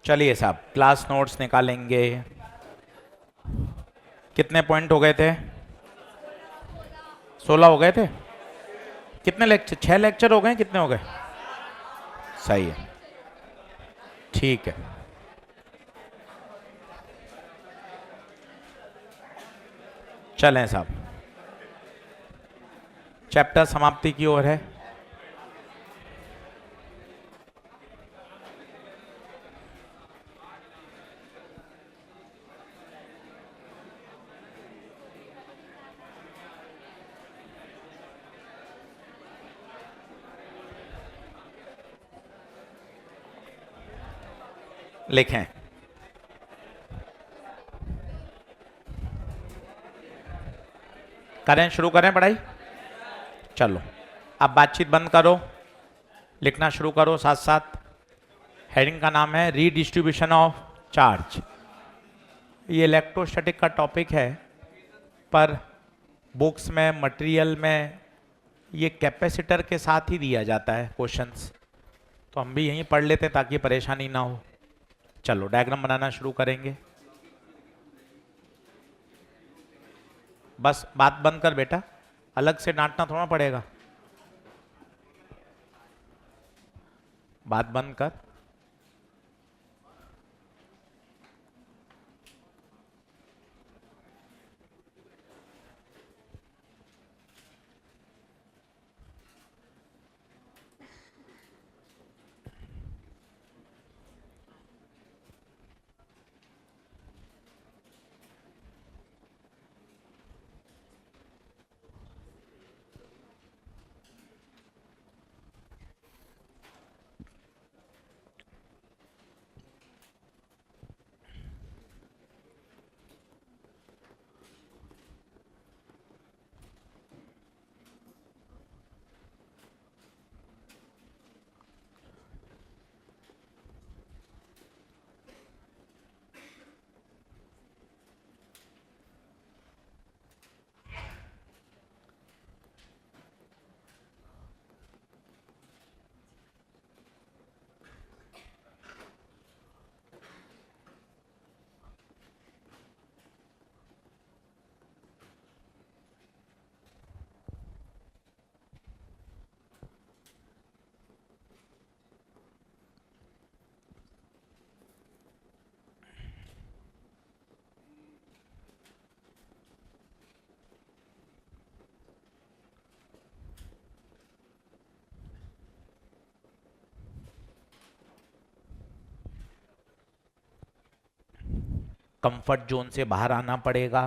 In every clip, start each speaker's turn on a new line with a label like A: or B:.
A: चलिए साहब, class notes निकालेंगे। कितने पॉइंट हो गए थे? 16 हो गए थे। कितने लेक्चर? 6 लेक्चर हो गए, कितने हो गए? सही है, ठीक है। चलें साहब, चैप्टर समाप्ति की ओर है। लिखें। करें, शुरू करें पढ़ाई। चलो, अब बातचीत बंद करो, लिखना शुरू करो साथ साथ। हेडिंग का नाम है रीडिस्ट्रीब्यूशन ऑफ चार्ज। ये इलेक्ट्रोस्टैटिक का टॉपिक है, पर बुक्स में, मटेरियल में ये कैपेसिटर के साथ ही दिया जाता है क्वेश्चंस, तो हम भी यहीं पढ़ लेते ताकि परेशानी ना हो। चलो डायग्राम बनाना शुरू करेंगे। बस बात बंद कर बेटा, अलग से डांटना थोड़ा पड़ेगा। बात बंद कर। कंफर्ट जोन से बाहर आना पड़ेगा,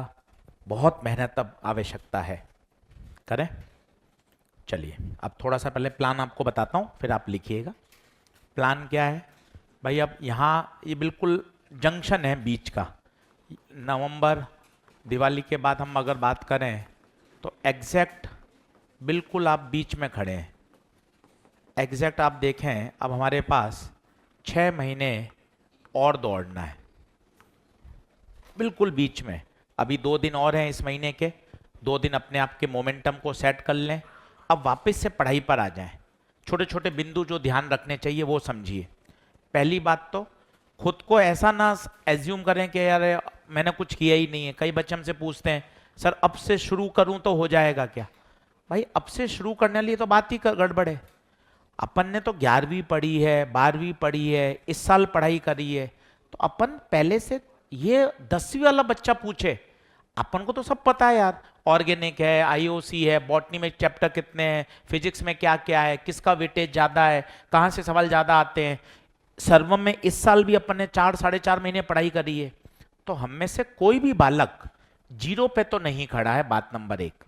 A: बहुत मेहनत अब आवश्यकता है। करें। चलिए, अब थोड़ा सा पहले प्लान आपको बताता हूँ, फिर आप लिखिएगा। प्लान क्या है भाई? अब यहाँ ये बिल्कुल जंक्शन है बीच का। नवंबर, दिवाली के बाद हम अगर बात करें तो एग्जैक्ट बिल्कुल आप बीच में खड़े हैं। एग्जैक्ट आप देखें, अब हमारे पास 6 महीने और दौड़ना है, बिल्कुल बीच में। अभी 2 दिन और हैं इस महीने के, 2 दिन अपने आप के मोमेंटम को सेट कर लें। अब वापस से पढ़ाई पर आ जाएं। छोटे छोटे बिंदु जो ध्यान रखने चाहिए वो समझिए। पहली बात तो खुद को ऐसा ना एज्यूम करें कि यार मैंने कुछ किया ही नहीं है। कई बच्चे हमसे पूछते हैं, सर अब से शुरू करूं तो हो जाएगा क्या? भाई अब से शुरू करने लिए तो बात ही गड़बड़ है। अपन ने तो 11वीं पढ़ी है, 12वीं पढ़ी है, इस साल पढ़ाई करी है, तो अपन पहले से, ये 10वीं वाला बच्चा पूछे, अपन को तो सब पता है यार। ऑर्गेनिक है, आईओसी है, बॉटनी में चैप्टर कितने हैं, फिजिक्स में क्या क्या है, किसका वेटेज ज्यादा है, कहाँ से सवाल ज्यादा आते हैं। सर्वम में इस साल भी अपन ने 4 साढ़े 4 महीने पढ़ाई करी है। तो हम में से कोई भी बालक जीरो पे तो नहीं खड़ा है, बात नंबर 1।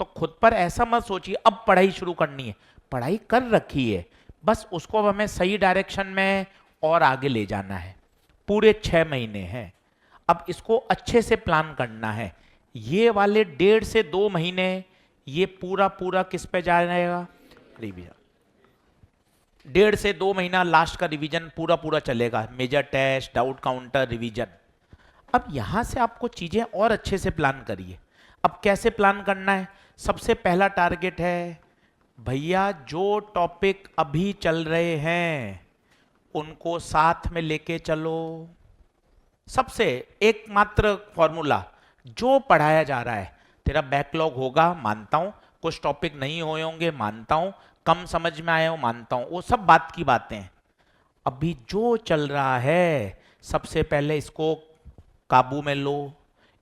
A: तो खुद पर ऐसा मत सोचिए अब पढ़ाई शुरू करनी है, पढ़ाई कर रखी है, बस उसको अब हमें सही डायरेक्शन में और आगे ले जाना है। पूरे 6 महीने हैं, अब इसको अच्छे से प्लान करना है। ये वाले 1.5 से 2 महीने ये पूरा पूरा किस पे जाएगा? रिवीजन। 1.5 से 2 महीना लास्ट का रिवीजन पूरा पूरा चलेगा, major test, doubt counter, revision. अब यहां से आपको चीजें और अच्छे से प्लान करिए। अब कैसे प्लान करना है? सबसे पहला टारगेट है भैया, जो टॉपिक अभी चल रहे हैं उनको साथ में लेके चलो। सबसे एकमात्र फॉर्मूला, जो पढ़ाया जा रहा है, तेरा बैकलॉग होगा मानता हूं, कुछ टॉपिक नहीं हुए होंगे मानता हूं, कम समझ में आए हो मानता हूं, वो सब बात की बातें हैं। अभी जो चल रहा है सबसे पहले इसको काबू में लो,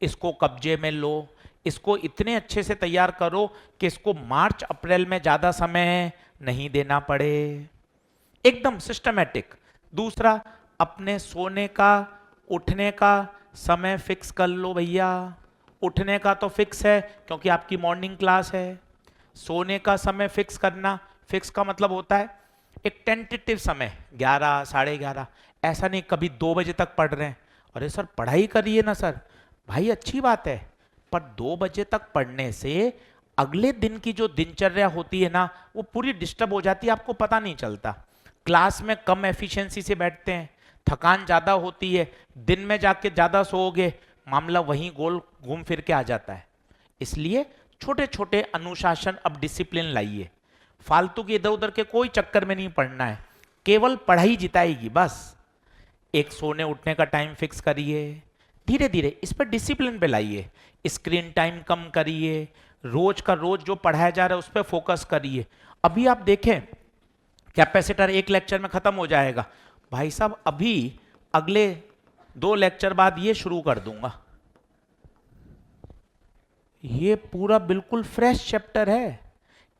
A: इसको कब्जे में लो, इसको इतने अच्छे से तैयार करो कि इसको मार्च अप्रैल में ज्यादा समय नहीं देना पड़े, एकदम सिस्टमेटिक। दूसरा, अपने सोने का उठने का समय फिक्स कर लो भैया। उठने का तो फिक्स है क्योंकि आपकी मॉर्निंग क्लास है। सोने का समय फिक्स करना, फिक्स का मतलब होता है एक टेंटेटिव समय, 11 11:30। ऐसा नहीं कभी 2 बजे तक पढ़ रहे हैं, अरे सर पढ़ाई करिए ना सर, भाई अच्छी बात है, पर 2 बजे तक पढ़ने से अगले दिन की जो दिनचर्या होती है ना वो पूरी डिस्टर्ब हो जाती है, आपको पता नहीं चलता। क्लास में कम एफिशिएंसी से बैठते हैं, थकान ज्यादा होती है, दिन में जाके ज्यादा सोओगे, मामला वहीं गोल घूम फिर के आ जाता है। इसलिए छोटे छोटे अनुशासन, अब डिसिप्लिन लाइए। फालतू के इधर उधर के कोई चक्कर में नहीं पढ़ना है, केवल पढ़ाई जिताएगी बस। एक सोने उठने का टाइम फिक्स करिए, धीरे धीरे इस पर डिसिप्लिन पे लाइए। स्क्रीन टाइम कम करिए, रोज का रोज जो पढ़ाया जा रहा है उस पर फोकस करिए। अभी आप देखें कैपेसिटर एक लेक्चर में खत्म हो जाएगा, भाई साहब अभी अगले 2 लेक्चर बाद ये शुरू कर दूंगा। ये पूरा बिल्कुल फ्रेश चैप्टर है,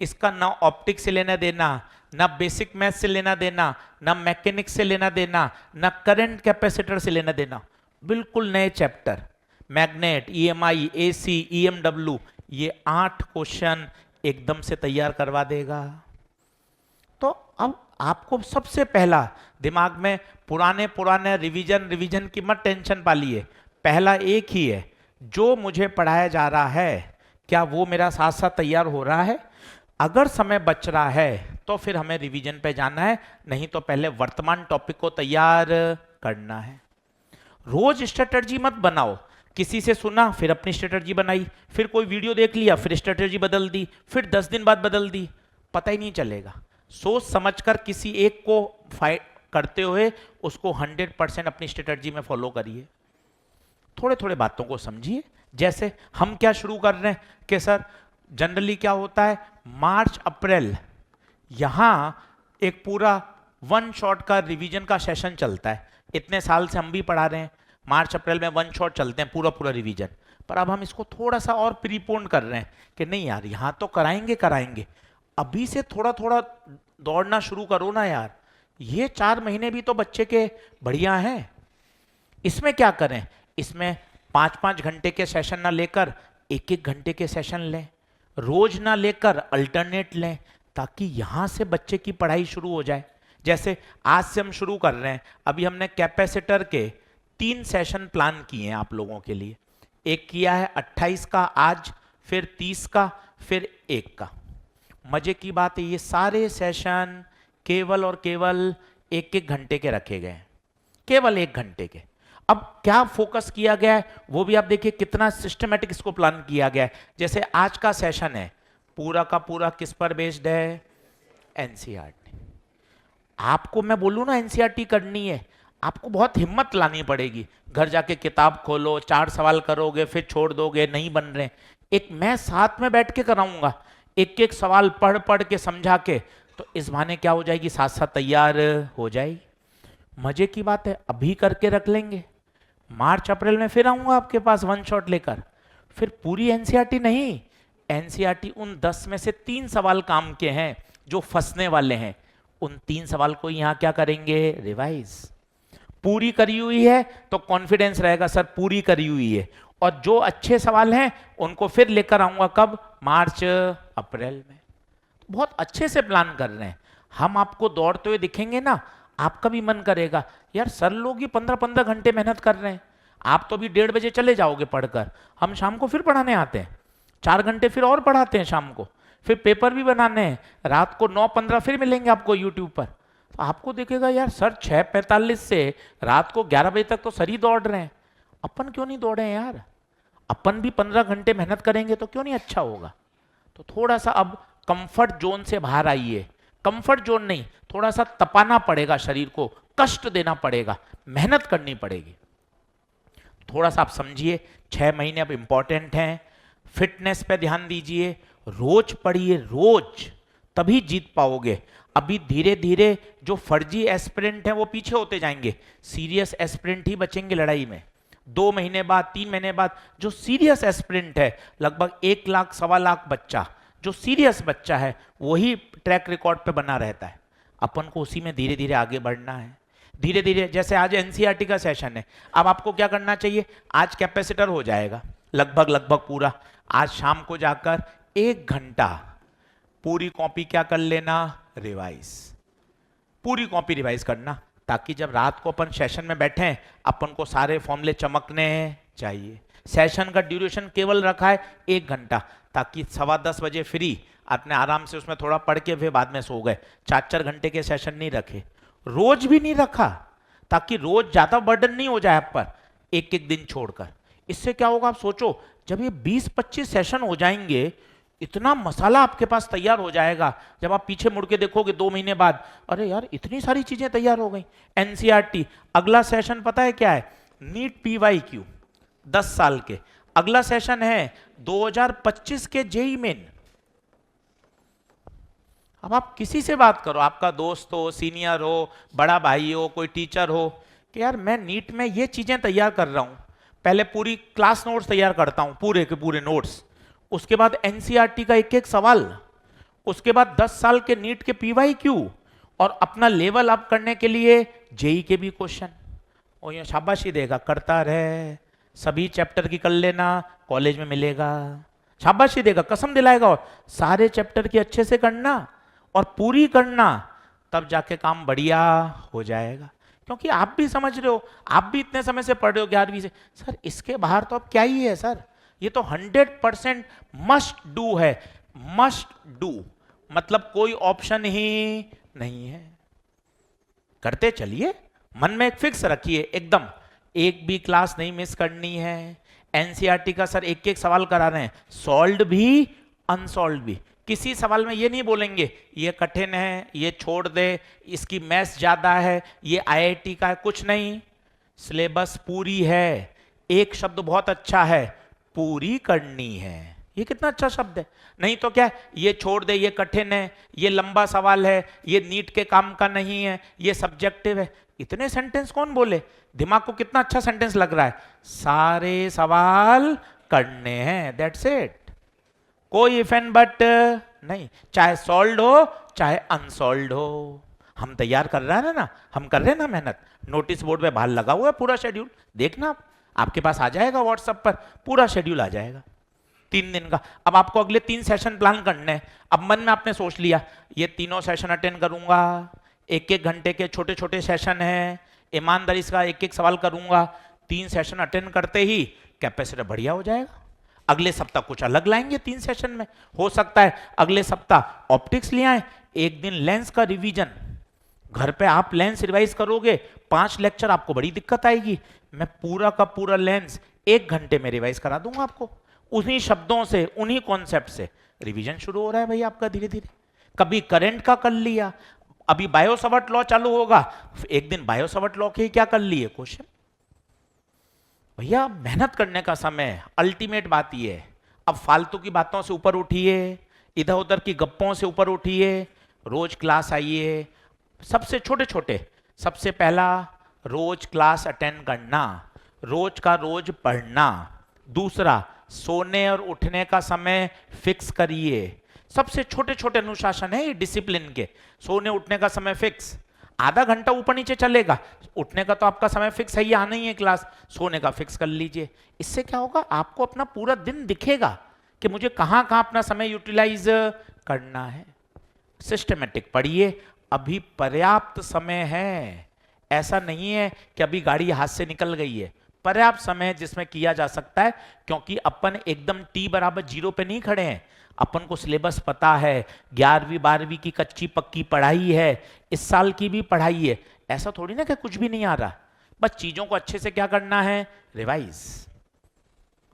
A: इसका ना ऑप्टिक्स से लेना देना, ना बेसिक मैथ से लेना देना, ना मैकेनिक्स से लेना देना, ना करंट कैपेसिटर से लेना देना, बिल्कुल नए chapter. Magnet, EMI, AC, EMW, ये 8 क्वेश्चन एकदम से तैयार करवा देगा। तो अब आपको सबसे पहला दिमाग में पुराने पुराने रिवीजन की मत टेंशन पालिए। पहला एक ही है, जो मुझे पढ़ाया जा रहा है क्या वो मेरा साथ साथ तैयार हो रहा है। अगर समय बच रहा है तो फिर हमें रिवीजन पे जाना है, नहीं तो पहले वर्तमान टॉपिक को तैयार करना है। रोज स्ट्रेटजी मत बनाओ, किसी से सुना फिर अपनी स्ट्रेटजी बनाई, फिर कोई वीडियो देख लिया फिर स्ट्रेटजी बदल दी, फिर 10 दिन बाद बदल दी, पता ही नहीं चलेगा। सोच समझकर किसी एक को फाइट करते हुए उसको 100% अपनी स्ट्रेटजी में फॉलो करिए। थोड़े थोड़े बातों को समझिए। जैसे हम क्या शुरू कर रहे हैं कि सर जनरली क्या होता है, मार्च अप्रैल यहां एक पूरा 1 शॉट का रिवीजन का सेशन चलता है। इतने साल से हम भी पढ़ा रहे हैं, मार्च अप्रैल में 1 शॉट चलते हैं पूरा पूरा रिवीजन। पर अब हम इसको थोड़ा सा और प्रीपोन कर रहे हैं कि नहीं यार यहां तो कराएंगे, अभी से थोड़ा थोड़ा दौड़ना शुरू करो ना यार। ये 4 महीने भी तो बच्चे के बढ़िया हैं। इसमें क्या करें, इसमें 5-5 घंटे के सेशन ना लेकर 1-1 घंटे के सेशन लें, रोज ना लेकर अल्टरनेट लें, ताकि यहां से बच्चे की पढ़ाई शुरू हो जाए। जैसे आज से हम शुरू कर रहे हैं, अभी हमने कैपेसिटर के 3 सेशन प्लान किए हैं आप लोगों के लिए। एक किया है 28 का आज, फिर 30 का, फिर 1 का। मजे की बात है ये सारे सेशन केवल और केवल 1-1 घंटे के रखे गए हैं, केवल 1 घंटे के। अब क्या फोकस किया गया है वो भी आप देखिए, कितना सिस्टमेटिक इसको प्लान किया गया है। जैसे आज का सेशन है पूरा का पूरा किस पर बेस्ड है, एनसीईआरटी। आपको मैं बोलूं ना एनसीईआरटी करनी है, आपको बहुत हिम्मत लानी पड़ेगी। घर जाके किताब खोलो, 4 सवाल करोगे फिर छोड़ दोगे, नहीं बन रहे। एक मैं साथ में बैठ के कराऊंगा, एक एक सवाल पढ़ पढ़ के समझा के, तो इस बहाने क्या हो जाएगी, साथ साथ तैयार हो जाएगी। मजे की बात है, अभी करके रख लेंगे, मार्च अप्रैल में फिर आऊंगा आपके पास 1 शॉट लेकर। फिर पूरी एनसीईआरटी नहीं, एनसीईआरटी उन 10 में से 3 सवाल काम के हैं जो फंसने वाले हैं, उन 3 सवाल को यहां क्या करेंगे, रिवाइज। पूरी करी हुई है तो कॉन्फिडेंस रहेगा सर पूरी करी हुई है, और जो अच्छे सवाल हैं उनको फिर लेकर आऊंगा कब, मार्च अप्रैल में। बहुत अच्छे से प्लान कर रहे हैं हम, आपको दौड़ते हुए दिखेंगे ना, आपका भी मन करेगा यार सर लोग ही 15-15 घंटे मेहनत कर रहे हैं, आप तो भी 1:30 बजे चले जाओगे पढ़कर, हम शाम को फिर पढ़ाने आते हैं, 4 घंटे फिर और पढ़ाते हैं शाम को, फिर पेपर भी बनाने हैं, रात को 9:15 फिर मिलेंगे आपको यूट्यूब पर। तो आपको देखेगा यार सर 6:45 से रात को 11 बजे तक तो सर ही दौड़ रहे हैं, अपन क्यों नहीं दौड़े हैं यार, अपन भी 15 घंटे मेहनत करेंगे तो क्यों नहीं अच्छा होगा। तो थोड़ा सा अब कंफर्ट जोन से बाहर आइए, कंफर्ट जोन नहीं, थोड़ा सा तपाना पड़ेगा शरीर को, कष्ट देना पड़ेगा, मेहनत करनी पड़ेगी। थोड़ा सा आप समझिए, 6 महीने अब इंपॉर्टेंट हैं। फिटनेस पे ध्यान दीजिए, रोज पढ़िए, रोज, तभी जीत पाओगे। अभी धीरे धीरे जो फर्जी एस्पिरेंट हैं वो पीछे होते जाएंगे, सीरियस एस्पिरेंट ही बचेंगे लड़ाई में। 2 महीने बाद, 3 महीने बाद जो सीरियस एस्पिरेंट है, लगभग 1 लाख, 1.25 लाख बच्चा, जो सीरियस बच्चा है वही ट्रैक रिकॉर्ड पे बना रहता है। अपन को उसी में धीरे धीरे आगे बढ़ना है। धीरे धीरे, जैसे आज एनसीईआरटी का सेशन है, अब आपको क्या करना चाहिए, आज कैपेसिटर हो जाएगा लगभग पूरा। आज शाम को जाकर 1 घंटा पूरी कॉपी क्या कर लेना, रिवाइज, पूरी कॉपी रिवाइज करना, ताकि जब रात को अपन सेशन में बैठे अपन को सारे फॉर्मूले चमकने चाहिए। सेशन का ड्यूरेशन केवल रखा है 1 घंटा, ताकि 10:15 बजे फ्री अपने आराम से उसमें थोड़ा पढ़ के फिर बाद में सो गए। 4-4 घंटे के सेशन नहीं रखे, रोज भी नहीं रखा, ताकि रोज ज्यादा बर्डन नहीं हो जाए आप पर, एक एक दिन छोड़कर। इससे क्या होगा आप सोचो, जब ये 20-25 सेशन हो जाएंगे, इतना मसाला आपके पास तैयार हो जाएगा। जब आप पीछे मुड़ के देखोगे 2 महीने बाद, अरे यार इतनी सारी चीजें तैयार हो गई। एनसीईआरटी अगला सेशन पता है क्या है, नीट पीवाईक्यू 10 साल के। अगला सेशन है 2025 के जेईई मेन। अब आप किसी से बात करो, आपका दोस्त हो, सीनियर हो, बड़ा भाई हो, कोई टीचर हो, कि यार मैं नीट में ये चीजें तैयार कर रहा हूं, पहले पूरी क्लास नोट्स तैयार करता हूं, पूरे के पूरे नोट्स, उसके बाद एनसीईआरटी का एक एक सवाल, उसके बाद 10 साल के नीट के पीवाईक्यू, और अपना लेवल अप करने के लिए जेईई के भी क्वेश्चन। और ये शाबाशी देगा, करता रहे, सभी चैप्टर की कर लेना, कॉलेज में मिलेगा, शाबाशी देगा, कसम दिलाएगा, और सारे चैप्टर की अच्छे से करना और पूरी करना, तब जाके काम बढ़िया हो जाएगा। क्योंकि आप भी समझ रहे हो, आप भी इतने समय से पढ़ रहे हो 11वीं से, सर इसके बाहर तो अब क्या ही है सर, ये तो 100% मस्ट डू है। मस्ट डू मतलब कोई ऑप्शन ही नहीं है, करते चलिए, मन में एक फिक्स रखिए एकदम, एक भी क्लास नहीं मिस करनी है। एनसीईआरटी का सर एक एक सवाल करा रहे हैं, सॉल्व्ड भी अनसॉल्व्ड भी, किसी सवाल में ये नहीं बोलेंगे ये कठिन है, ये छोड़ दे, इसकी मैथ्स ज्यादा है, ये आईआईटी का है, कुछ नहीं, सिलेबस पूरी है। एक शब्द बहुत अच्छा है, पूरी करनी है, ये कितना अच्छा शब्द है। नहीं तो क्या, ये छोड़ दे, ये कठिन है, ये लंबा सवाल है, ये नीट के काम का नहीं है, ये सब्जेक्टिव है, इतने सेंटेंस कौन बोले। दिमाग को कितना अच्छा सेंटेंस लग रहा है, सारे सवाल करने हैं, दैट्स इट, कोई इफ एंड बट नहीं, चाहे सॉल्व्ड हो चाहे अनसॉल्व्ड हो। हम तैयार कर रहे हैं ना, हम कर रहे हैं ना मेहनत, नोटिस बोर्ड पे बाहर लगा हुआ है पूरा शेड्यूल, देखना आप, आपके पास आ जाएगा व्हाट्सएप पर, पूरा शेड्यूल आ जाएगा 3 दिन का। अब आपको अगले 3 सेशन प्लान करने हैं। अब मन में आपने सोच लिया ये तीनों सेशन अटेंड करूंगा, 1-1 घंटे के छोटे छोटे सेशन हैं, ईमानदारी से एक एक सवाल करूंगा, 3 सेशन अटेंड करते ही कैपेसिटर बढ़िया हो जाएगा। अगले सप्ताह कुछ अलग लाएंगे 3 सेशन में, हो सकता है अगले सप्ताह ऑप्टिक्स ले आए, एक दिन लेंस का रिवीजन, घर पे आप लेंस रिवाइज करोगे, 5 लेक्चर आपको बड़ी दिक्कत आएगी, मैं पूरा का पूरा लेंस 1 घंटे में रिवाइज करा दूंगा आपको, उन्हीं शब्दों से, उन्हीं कॉन्सेप्ट से। रिवीजन शुरू हो रहा है भाई आपका धीरे धीरे। कभी करंट का कर लिया, अभी बायोसवर्ट लॉ चालू होगा, एक दिन बायोसवर्ट लॉ के ही क्या कर लिए क्वेश्चन। भैया मेहनत करने का समय, अल्टीमेट बात ये है। अब फालतू की बातों से ऊपर उठिए, इधर उधर की गप्पों से ऊपर उठिए, रोज क्लास आइए, सबसे छोटे छोटे, सबसे पहला रोज क्लास अटेंड करना, रोज का रोज पढ़ना। दूसरा, सोने और उठने का समय फिक्स करिए, सबसे छोटे छोटे अनुशासन है ये डिसिप्लिन के। सोने उठने का समय फिक्स, आधा घंटा ऊपर नीचे चलेगा, उठने का तो आपका समय फिक्स है, ये आना ही है क्लास, सोने का फिक्स कर लीजिए। इससे क्या होगा, आपको अपना पूरा दिन दिखेगा कि मुझे कहां कहां अपना समय यूटिलाइज करना है। सिस्टमेटिक पढ़िए, अभी पर्याप्त समय है, ऐसा नहीं है कि अभी गाड़ी हाथ से निकल गई है, पर्याप्त समय है जिसमें किया जा सकता है। क्योंकि अपन एकदम t बराबर 0 पे नहीं खड़े हैं, अपन को सिलेबस पता है, 11वीं 12वीं की कच्ची पक्की पढ़ाई है, इस साल की भी पढ़ाई है, ऐसा थोड़ी ना कि कुछ भी नहीं आ रहा, बस चीजों को अच्छे से क्या करना है, रिवाइज।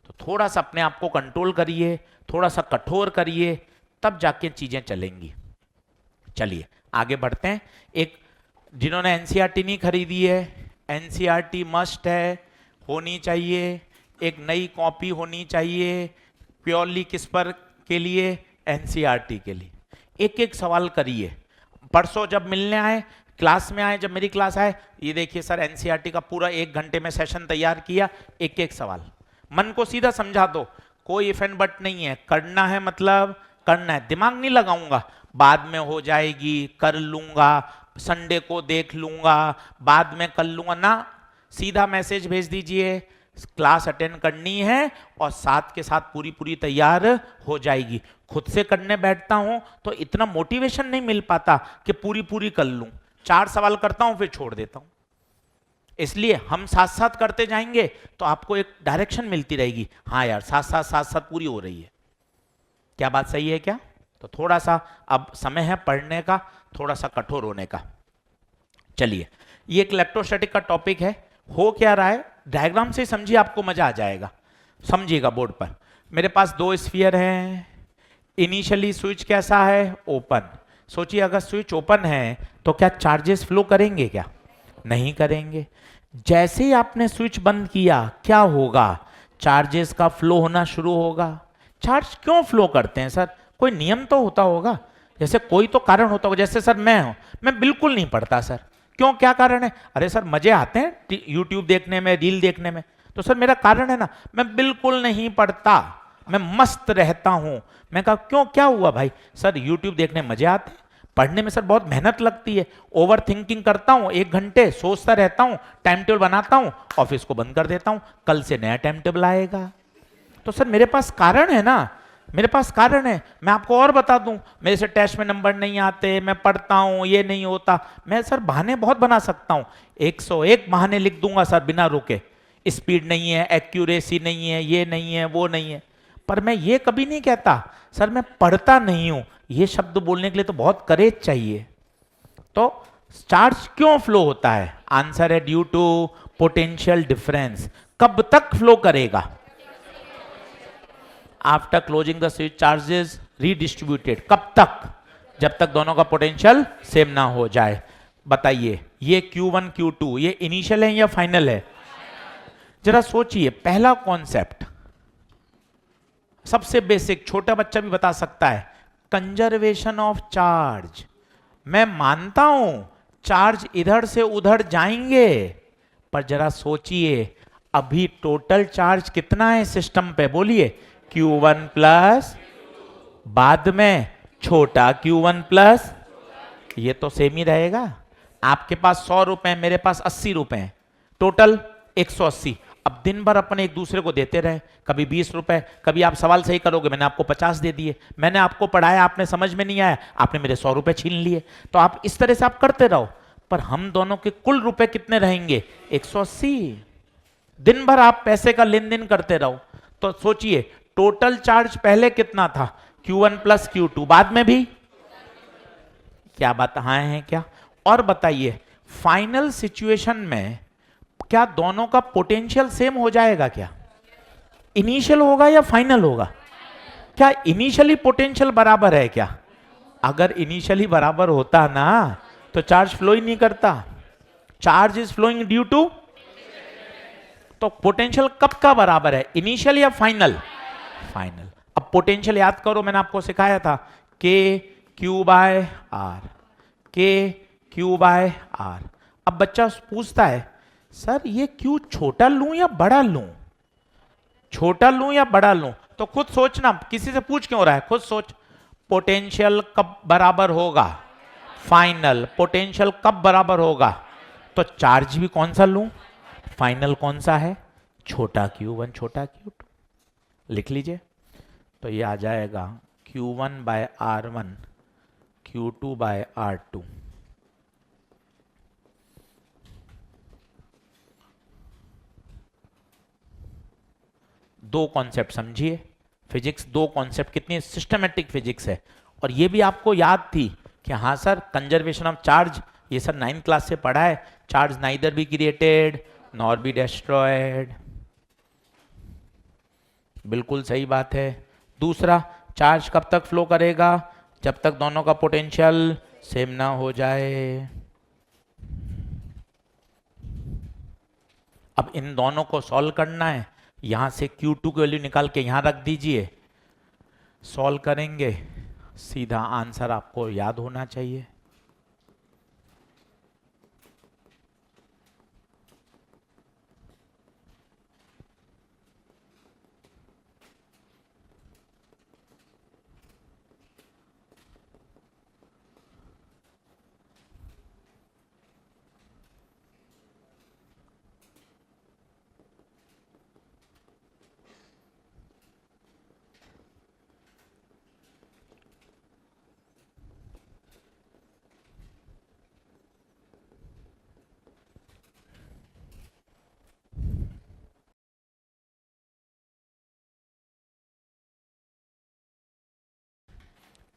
A: तो थोड़ा सा अपने आप को कंट्रोल करिए, थोड़ा सा कठोर करिए, तब जाके चीजें चलेंगी। चलिए आगे बढ़ते हैं। एक जिन्होंने एनसीईआरटी नहीं खरीदी है, एनसीईआरटी मस्ट है, होनी चाहिए, एक नई कॉपी होनी चाहिए। प्योरली किस पर के लिए? एनसीईआरटी के लिए। एक एक सवाल करिए। परसों जब मिलने आए, क्लास में आए, जब मेरी क्लास आए, ये देखिए सर एनसीईआरटी का पूरा 1 घंटे में सेशन तैयार किया, एक एक सवाल। मन को सीधा समझा दो, कोई इफ एंड बट नहीं है, करना है मतलब करना है, दिमाग नहीं लगाऊंगा, बाद में हो जाएगी, कर लूंगा, संडे को देख लूंगा, बाद में कर लूंगा ना। सीधा मैसेज भेज दीजिए, क्लास अटेंड करनी है और साथ के साथ पूरी पूरी तैयार हो जाएगी। खुद से करने बैठता हूं तो इतना मोटिवेशन नहीं मिल पाता कि पूरी पूरी कर लूं। 4 सवाल करता हूं फिर छोड़ देता हूं। इसलिए हम साथ साथ करते जाएंगे तो आपको एक डायरेक्शन मिलती रहेगी, हाँ यार साथ साथ साथ साथ पूरी हो रही है। क्या बात सही है क्या? तो थोड़ा सा अब समय है पढ़ने का, थोड़ा सा कठोर होने का। चलिए, ये एक इलेक्ट्रोस्टैटिक का टॉपिक है। हो क्या रहा है, डायग्राम से समझिए, आपको मजा आ जाएगा। समझिएगा बोर्ड पर। मेरे पास 2 स्फीयर हैं। इनिशियली स्विच कैसा है? ओपन। सोचिए अगर स्विच ओपन है तो क्या चार्जेस फ्लो करेंगे? क्या नहीं करेंगे। जैसे ही आपने स्विच बंद किया क्या होगा? चार्जेस का फ्लो होना शुरू होगा। चार्ज क्यों फ्लो करते हैं सर? कोई नियम तो होता होगा, जैसे कोई तो कारण होता होगा। जैसे सर मैं बिल्कुल नहीं पढ़ता सर। क्यों, क्या कारण है? अरे सर मजे आते हैं यूट्यूब देखने में, रील देखने में। तो सर मेरा कारण है ना, मैं बिल्कुल नहीं पढ़ता, मैं मस्त रहता हूं। मैं कहा क्यों, क्या हुआ भाई? सर यूट्यूब देखने मजे आते हैं, पढ़ने में सर बहुत मेहनत लगती है, ओवर थिंकिंग करता हूं, 1 घंटे सोचता रहता हूं, टाइम टेबल बनाता हूं, ऑफिस को बंद कर देता हूं, कल से नया टाइम टेबल आएगा। तो सर मेरे पास कारण है ना, मेरे पास कारण है। मैं आपको और बता दूं, मेरे से टेस्ट में नंबर नहीं आते, मैं पढ़ता हूं, ये नहीं होता। मैं सर बहाने बहुत बना सकता हूं, 101 बहाने लिख दूंगा सर बिना रुके। स्पीड नहीं है, एक्यूरेसी नहीं है, ये नहीं है, वो नहीं है। पर मैं ये कभी नहीं कहता सर मैं पढ़ता नहीं हूं। ये शब्द बोलने के लिए तो बहुत करेज चाहिए। तो चार्ज क्यों फ्लो होता है? आंसर है ड्यू टू पोटेंशियल डिफरेंस। कब तक फ्लो करेगा? After closing the switch charges redistributed. कब तक? जब तक दोनों का पोटेंशियल सेम ना हो जाए। बताइए, ये Q1 Q2 ये इनिशियल है या फाइनल है? जरा सोचिए, पहला कॉन्सेप्ट सबसे बेसिक, छोटा बच्चा भी बता सकता है, कंजर्वेशन ऑफ चार्ज। मैं मानता हूं चार्ज इधर से उधर जाएंगे, पर जरा सोचिए अभी टोटल चार्ज कितना है सिस्टम पे? बोलिए Q1 प्लस, बाद में छोटा Q1 प्लस, ये तो सेम ही रहेगा। आपके पास 100 रुपए, मेरे पास 80 रुपए, टोटल 180। अब दिन भर अपन एक दूसरे को देते रहे, कभी 20 रुपए, कभी आप सवाल सही करोगे, मैंने आपको 50 दे दिए। मैंने आपको पढ़ाया, आपने समझ में नहीं आया, आपने मेरे 100 रुपए छीन लिए। तो आप इस तरह से आप करते रहो, पर हम दोनों के कुल रुपए कितने रहेंगे? 180। दिन भर आप पैसे का लेन देन करते रहो। तो सोचिए टोटल चार्ज पहले कितना था? Q1 प्लस Q2, बाद में भी। क्या बात हाँ है क्या? और बताइए फाइनल सिचुएशन में क्या दोनों का पोटेंशियल सेम हो जाएगा? क्या इनिशियल होगा या फाइनल होगा? क्या इनिशियली पोटेंशियल बराबर है क्या? अगर इनिशियली बराबर होता ना तो चार्ज फ्लो ही नहीं करता। Charge is flowing due to, तो पोटेंशियल कब का बराबर है, इनिशियल या फाइनल? फाइनल। अब पोटेंशियल याद करो, मैंने आपको सिखाया था के क्यू बाय आर, के क्यू बाय आर। अब बच्चा पूछता है सर ये क्यू छोटा लूं या बड़ा लूं? छोटा लूं या बड़ा लूं? तो खुद सोचना, किसी से पूछ क्यों रहा है, खुद सोच। पोटेंशियल कब बराबर होगा? फाइनल। पोटेंशियल कब बराबर होगा? तो चार्ज भी कौन सा लूं? फाइनल कौन सा है? छोटा Q1 छोटा Q2। लिख लीजिए, तो ये आ जाएगा Q1 bye R1 Q2 bye R2। दो कॉन्सेप्ट समझिए, फिजिक्स 2 कॉन्सेप्ट, कितनी सिस्टमेटिक फिजिक्स है। और ये भी आपको याद थी कि हाँ सर कंजर्वेशन ऑफ चार्ज, ये सर 9th क्लास से पढ़ा है। Charge neither be created nor be destroyed. बिल्कुल सही बात है। दूसरा, चार्ज कब तक फ्लो करेगा? जब तक दोनों का पोटेंशियल सेम ना हो जाए। अब इन दोनों को सॉल्व करना है, यहां से Q2 की वैल्यू निकाल के यहां रख दीजिए, सॉल्व करेंगे, सीधा आंसर आपको याद होना चाहिए।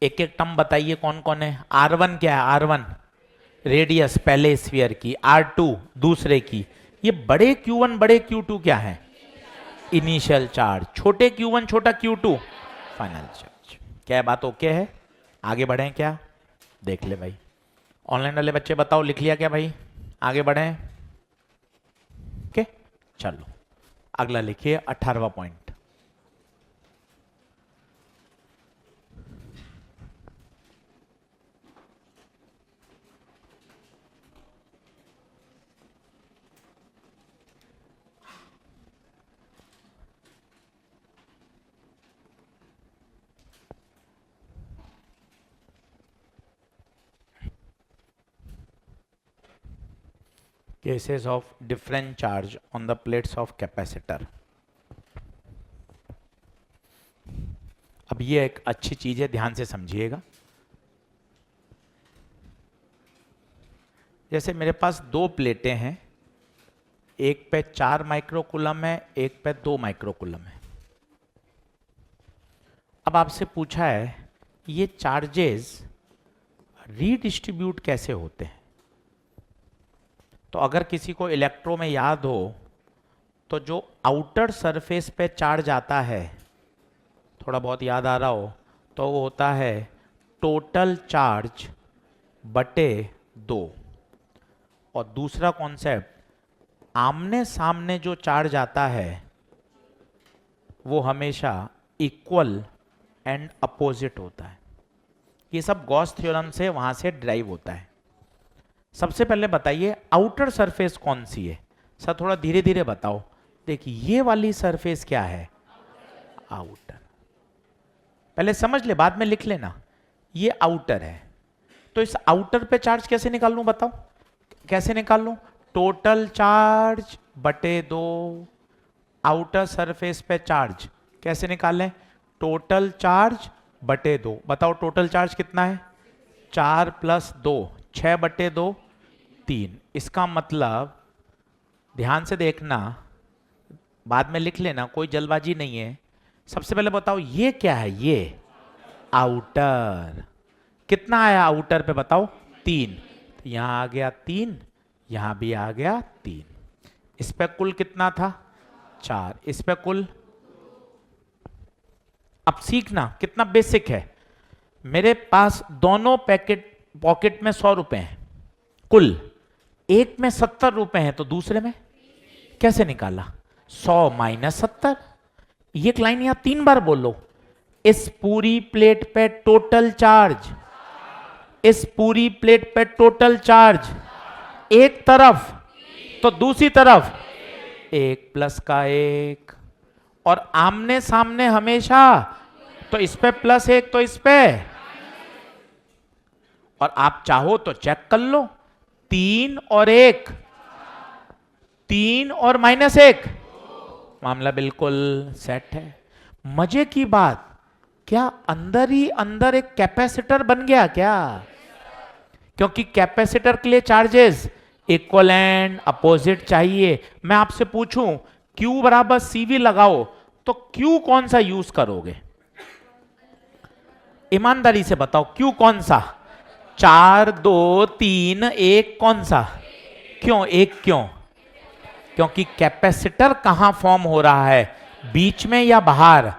A: एक एक टर्म बताइए कौन कौन है। R1 क्या है? R1 रेडियस पहले स्फीयर की, R2 दूसरे की। ये बड़े Q1 बड़े Q2 क्या है? Initial charge. छोटे Q1 छोटा Q2 फाइनल चार्ज। क्या बात ओके है? आगे बढ़े क्या? देख ले भाई, ऑनलाइन वाले बच्चे बताओ लिख लिया क्या भाई? आगे बढ़े? ओके चलो अगला लिखिए 18वां point. Cases of different charge on the plates of capacitor। अब ये एक अच्छी चीज है, ध्यान से समझिएगा। जैसे मेरे पास दो प्लेटें हैं, एक पे 4 माइक्रोकूलम है, एक पे 2 माइक्रोकूलम है। अब आपसे पूछा है ये चार्जेस रीडिस्ट्रीब्यूट कैसे होते हैं। तो अगर किसी को इलेक्ट्रो में याद हो तो जो आउटर सरफेस पे चार्ज आता है, थोड़ा बहुत याद आ रहा हो तो वो होता है टोटल चार्ज बटे 2। और दूसरा कॉन्सेप्ट, आमने सामने जो चार्ज आता है वो हमेशा इक्वल एंड अपोजिट होता है। ये सब गॉस थ्योरम से वहां से ड्राइव होता है। सबसे पहले बताइए आउटर सरफेस कौन सी है? सर थोड़ा धीरे धीरे बताओ। देखिए ये वाली सरफेस क्या है? आउटर। पहले समझ ले बाद में लिख लेना। ये आउटर है, तो इस आउटर पे चार्ज कैसे निकाल लूं बताओ? कैसे निकाल लूं? टोटल चार्ज बटे 2। आउटर सरफेस पे चार्ज कैसे निकालें? टोटल चार्ज बटे 2। बताओ टोटल चार्ज कितना है? 4 + 2 6 बटे 2 3। इसका मतलब ध्यान से देखना, बाद में लिख लेना, कोई जल्दबाजी नहीं है। सबसे पहले बताओ ये क्या है? ये आउटर। कितना आया आउटर पे बताओ? 3। तो यहां आ गया 3, यहां भी आ गया 3। इस पे कुल कितना था? 4। इस पे कुल। अब सीखना कितना बेसिक है। मेरे पास दोनों पॉकेट में 100 रुपए हैं कुल, एक में 70 रुपए हैं, तो दूसरे में कैसे निकाला? 100 - 70। ये लाइन यहां 3 बार बोलो। इस पूरी प्लेट पे टोटल चार्ज, इस पूरी प्लेट पे टोटल चार्ज एक तरफ, तो दूसरी तरफ 1 + का 1। और आमने सामने हमेशा, तो इस पे +1 तो इस पे। और आप चाहो तो चेक कर लो, 3 और 1, 3 और -1, मामला बिल्कुल सेट है। मजे की बात, क्या अंदर ही अंदर एक कैपेसिटर बन गया क्या? क्योंकि कैपेसिटर के लिए चार्जेस इक्वल एंड अपोजिट चाहिए। मैं आपसे पूछूं Q = CV लगाओ, तो Q कौन सा यूज करोगे? ईमानदारी से बताओ Q कौन सा? 4 2 3 1 कौन सा? क्यों 1? क्यों? क्योंकि कैपेसिटर कहां फॉर्म हो रहा है, बीच में या बाहर?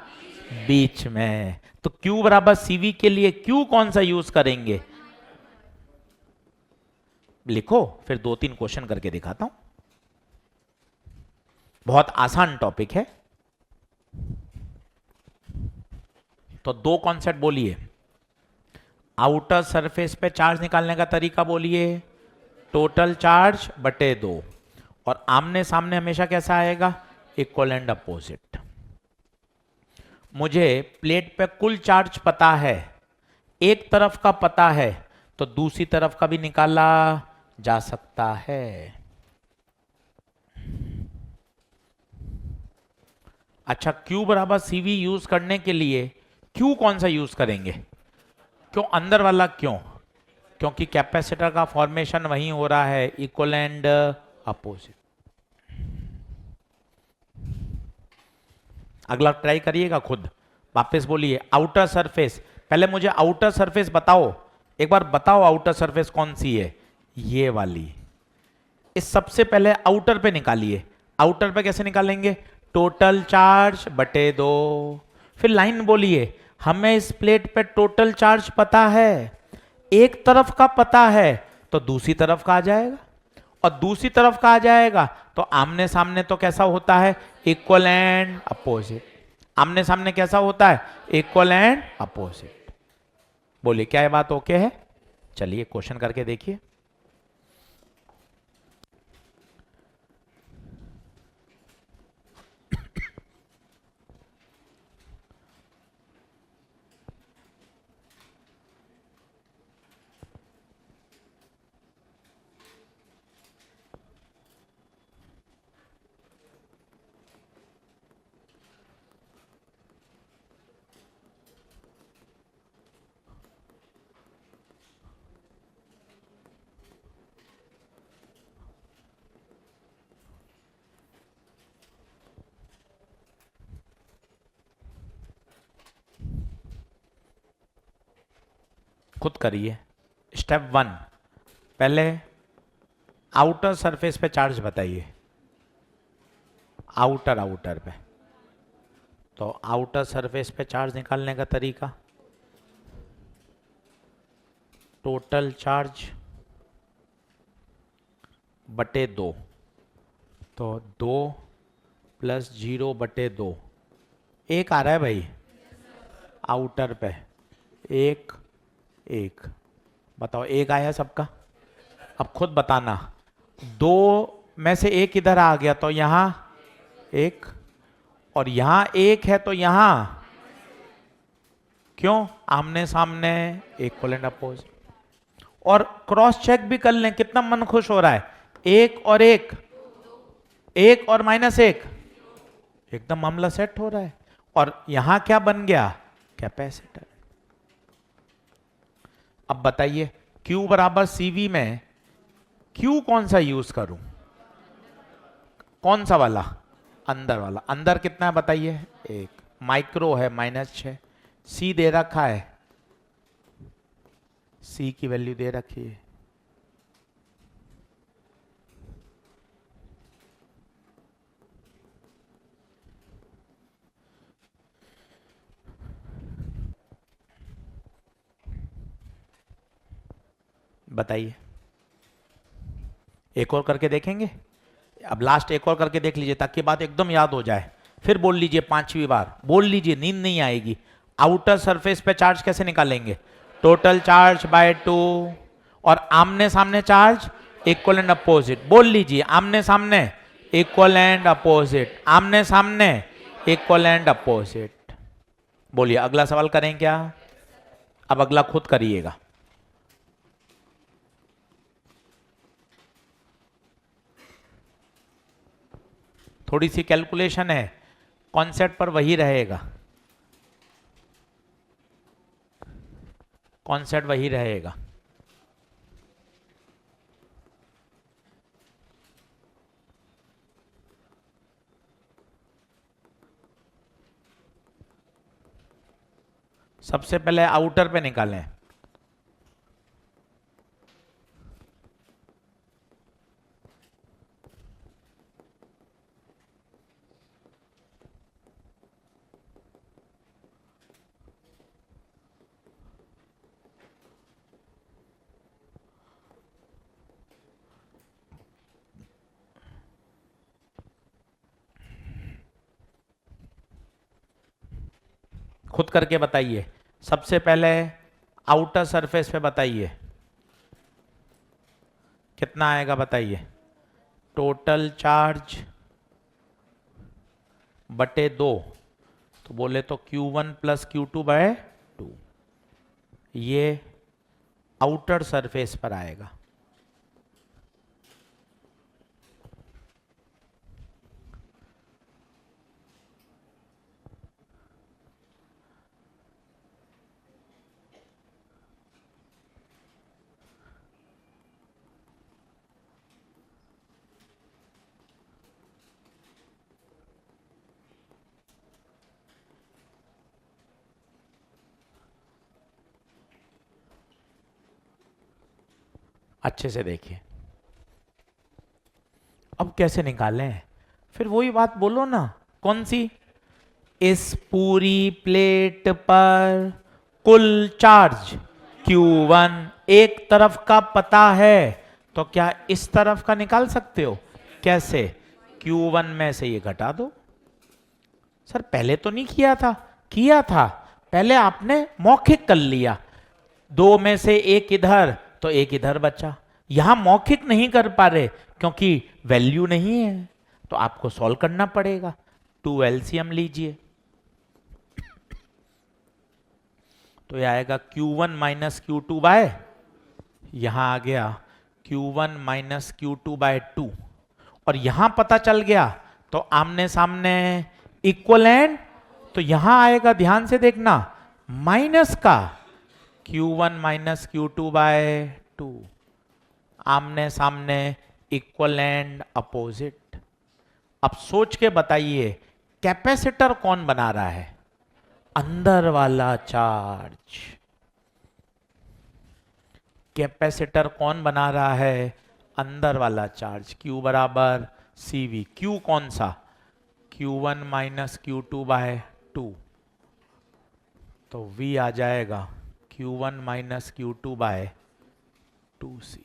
A: बीच में। तो Q = CV के लिए Q कौन सा यूज करेंगे? लिखो, फिर 2-3 क्वेश्चन करके दिखाता हूं। बहुत आसान टॉपिक है। तो दो कॉन्सेप्ट बोलिए। आउटर सरफेस पे चार्ज निकालने का तरीका बोलिए, टोटल चार्ज बटे दो। और आमने सामने हमेशा कैसा आएगा, इक्वल एंड अपोजिट। मुझे प्लेट पे कुल चार्ज पता है, एक तरफ का पता है, तो दूसरी तरफ का भी निकाला जा सकता है। अच्छा, Q बराबर CV यूज करने के लिए Q कौन सा यूज करेंगे, क्यों अंदर वाला, क्यों? क्योंकि कैपेसिटर का फॉर्मेशन वहीं हो रहा है, इक्वल एंड अपोजिट। अगला ट्राई करिएगा खुद, वापस बोलिए आउटर सरफेस। पहले मुझे आउटर सरफेस बताओ, एक बार बताओ आउटर सरफेस कौन सी है, ये वाली। इस सबसे पहले आउटर पे निकालिए। आउटर पे कैसे निकालेंगे, टोटल चार्ज बटे दो। फिर लाइन बोलिए, हमें इस प्लेट पे टोटल चार्ज पता है, एक तरफ का पता है, तो दूसरी तरफ का आ जाएगा। और दूसरी तरफ का आ जाएगा तो आमने सामने तो कैसा होता है, इक्वल एंड अपोजिट। आमने सामने कैसा होता है, इक्वल एंड अपोजिट। बोलिए क्या ये बात ओके है? चलिए क्वेश्चन करके देखिए। खुद करिए। स्टेप 1, पहले आउटर सरफेस पे चार्ज बताइए। आउटर पे, तो आउटर सरफेस पे चार्ज निकालने का तरीका, टोटल चार्ज बटे दो। तो 2 प्लस 0 बटे 2, एक आ रहा है भाई आउटर पे, एक एक। बताओ एक आया सबका? अब खुद बताना, दो में से एक इधर आ गया तो यहां एक, और यहां एक है तो यहां, क्यों? आमने सामने, इक्वल एंड अपोजिट। और क्रॉस चेक भी कर लें, कितना मन खुश हो रहा है, एक और एक, एक और माइनस एक, एकदम मामला सेट हो रहा है। और यहां क्या बन गया, कैपेसिटर। अब बताइए Q बराबर CV में Q कौन सा यूज करूं, कौन सा वाला, अंदर वाला। अंदर कितना है बताइए, एक, माइक्रो है -6, C दे रखा है, C की वैल्यू दे रखी है। बताइए, एक और करके देखेंगे। अब लास्ट एक और करके देख लीजिए ताकि बात एकदम याद हो जाए। फिर बोल लीजिए 5वीं बार, बोल लीजिए, नींद नहीं आएगी। आउटर सरफेस पे चार्ज कैसे निकालेंगे, टोटल चार्ज बाय 2, और आमने सामने चार्ज इक्वल एंड अपोजिट। बोल लीजिए, आमने सामने इक्वल एंड अपोजिट, आमने सामने इक्वल एंड अपोजिट। बोलिए अगला सवाल करें क्या? अब अगला खुद करिएगा। थोड़ी सी कैलकुलेशन है, कॉन्सेप्ट पर वही रहेगा, कॉन्सेप्ट वही रहेगा। सबसे पहले आउटर पे निकालें। खुद करके बताइए। सबसे पहले आउटर सरफेस पे बताइए कितना आएगा, बताइए। टोटल चार्ज बटे 2, तो बोले तो Q1 प्लस Q2/2, ये आउटर सरफेस पर आएगा। अच्छे से देखिए। अब कैसे निकालें? फिर वही बात बोलो ना, कौन सी? इस पूरी प्लेट पर कुल चार्ज Q1 एक तरफ का पता है, तो क्या इस तरफ का निकाल सकते हो? कैसे? Q1 में से ये घटा दो। सर पहले तो नहीं किया था? किया था, पहले आपने मौखिक कर लिया। 2 में से 1 इधर तो 1 इधर बचा। यहां मौखिक नहीं कर पा रहे क्योंकि वैल्यू नहीं है, तो आपको सॉल्व करना पड़ेगा। 2 LCM लीजिए, तो यह आएगा Q1 माइनस Q2 यहां आ गया Q1 माइनस Q2/2, और यहां पता चल गया तो आमने सामने इक्वलेंट, तो यहां आएगा, ध्यान से देखना, माइनस का Q1 माइनस Q2/2, आमने सामने इक्वलेंट अपोजिट। अब सोच के बताइए कैपेसिटर कौन बना रहा है? अंदर वाला चार्ज। कैपेसिटर कौन बना रहा है? अंदर वाला चार्ज। Q बराबर CV। Q कौन सा? Q1 माइनस Q2/2, तो V आ जाएगा Q1 माइनस Q2/2C।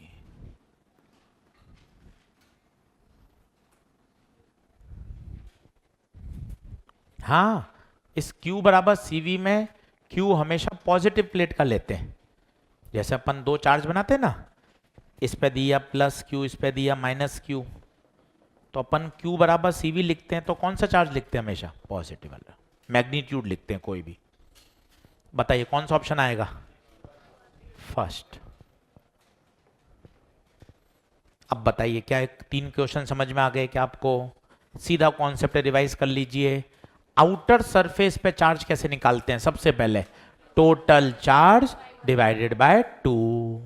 A: हाँ, इस Q बराबर CV में Q हमेशा पॉजिटिव प्लेट का लेते हैं। जैसे अपन 2 चार्ज बनाते हैं ना, इस पे दिया प्लस Q, इस पे दिया माइनस Q, तो अपन Q बराबर CV लिखते हैं, तो कौन सा चार्ज लिखते हैं? हमेशा पॉजिटिव वाला। मैग्नीट्यूड लिखते हैं कोई भी। बताइए कौन सा ऑप्शन आएगा? फर्स्ट। अब बताइए क्या 3 क्वेश्चन समझ में आ गए क्या आपको? सीधा कॉन्सेप्ट रिवाइज कर लीजिए। आउटर सरफेस पे चार्ज कैसे निकालते हैं? सबसे पहले टोटल चार्ज डिवाइडेड बाय 2,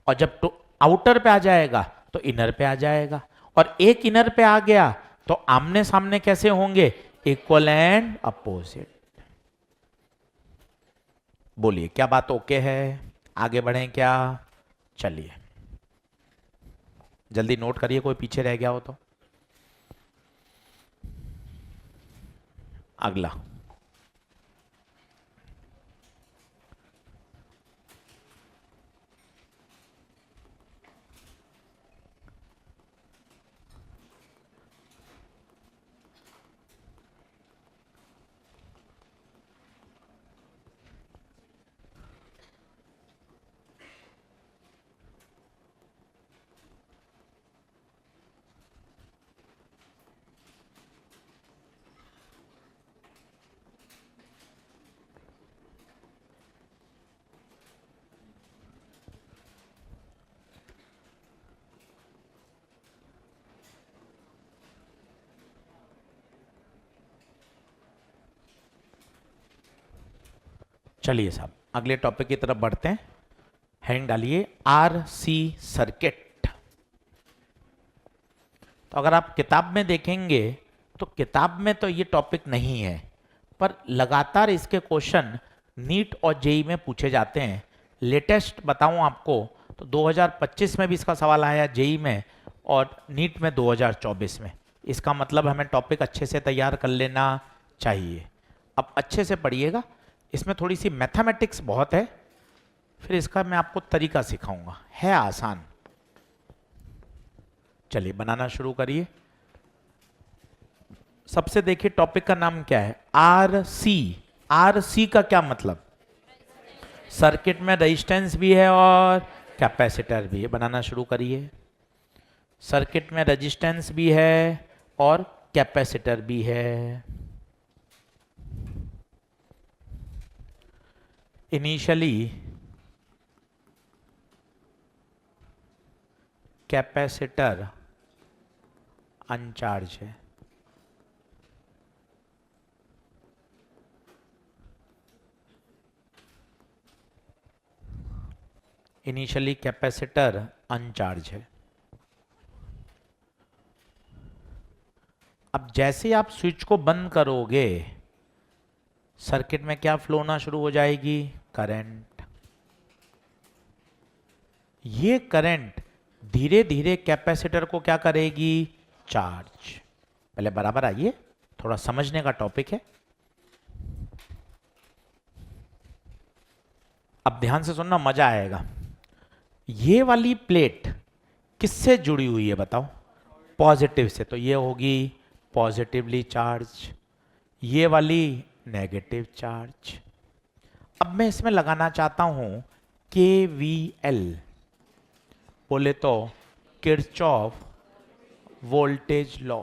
A: और जब आउटर पे आ जाएगा तो इनर पे आ जाएगा, और एक इनर पे आ गया तो आमने सामने कैसे होंगे? Equal and opposite. बोलिए क्या बात ओके है? आगे बढ़ें क्या? चलिए जल्दी नोट करिए, कोई पीछे रह गया हो तो। अगला चलिए साहब अगले टॉपिक की तरफ बढ़ते हैं। हेडिंग डालिए RC सर्किट। तो अगर आप किताब में देखेंगे तो किताब में तो ये टॉपिक नहीं है, पर लगातार इसके क्वेश्चन नीट और जेई में पूछे जाते हैं। लेटेस्ट बताऊं आपको तो 2025 में भी इसका सवाल आया जेई में, और नीट में 2024 में। इसका मतलब हमें टॉपिक अच्छे से तैयार कर लेना चाहिए। अब अच्छे से पढ़िएगा, इसमें थोड़ी सी मैथमेटिक्स बहुत है, फिर इसका मैं आपको तरीका सिखाऊंगा, है आसान। चलिए बनाना शुरू करिए। सबसे देखिए टॉपिक का नाम क्या है? RC आर सी का क्या मतलब? सर्किट में रेजिस्टेंस भी है और कैपेसिटर भी है। बनाना शुरू करिए। सर्किट में रेजिस्टेंस भी है और कैपेसिटर भी है। इनिशियली कैपेसिटर अनचार्ज है। इनिशियली कैपेसिटर अनचार्ज है। अब जैसे आप स्विच को बंद करोगे, सर्किट में क्या फ्लो होना शुरू हो जाएगी? करंट। ये करंट धीरे धीरे कैपेसिटर को क्या करेगी? चार्ज। पहले बराबर आइए, थोड़ा समझने का टॉपिक है। अब ध्यान से सुनना, मजा आएगा। ये वाली प्लेट किससे जुड़ी हुई है बताओ? पॉजिटिव से, तो ये होगी पॉजिटिवली चार्ज, ये वाली नेगेटिव चार्ज। अब मैं इसमें लगाना चाहता हूं KVL, बोले तो किरचॉफ वोल्टेज लॉ।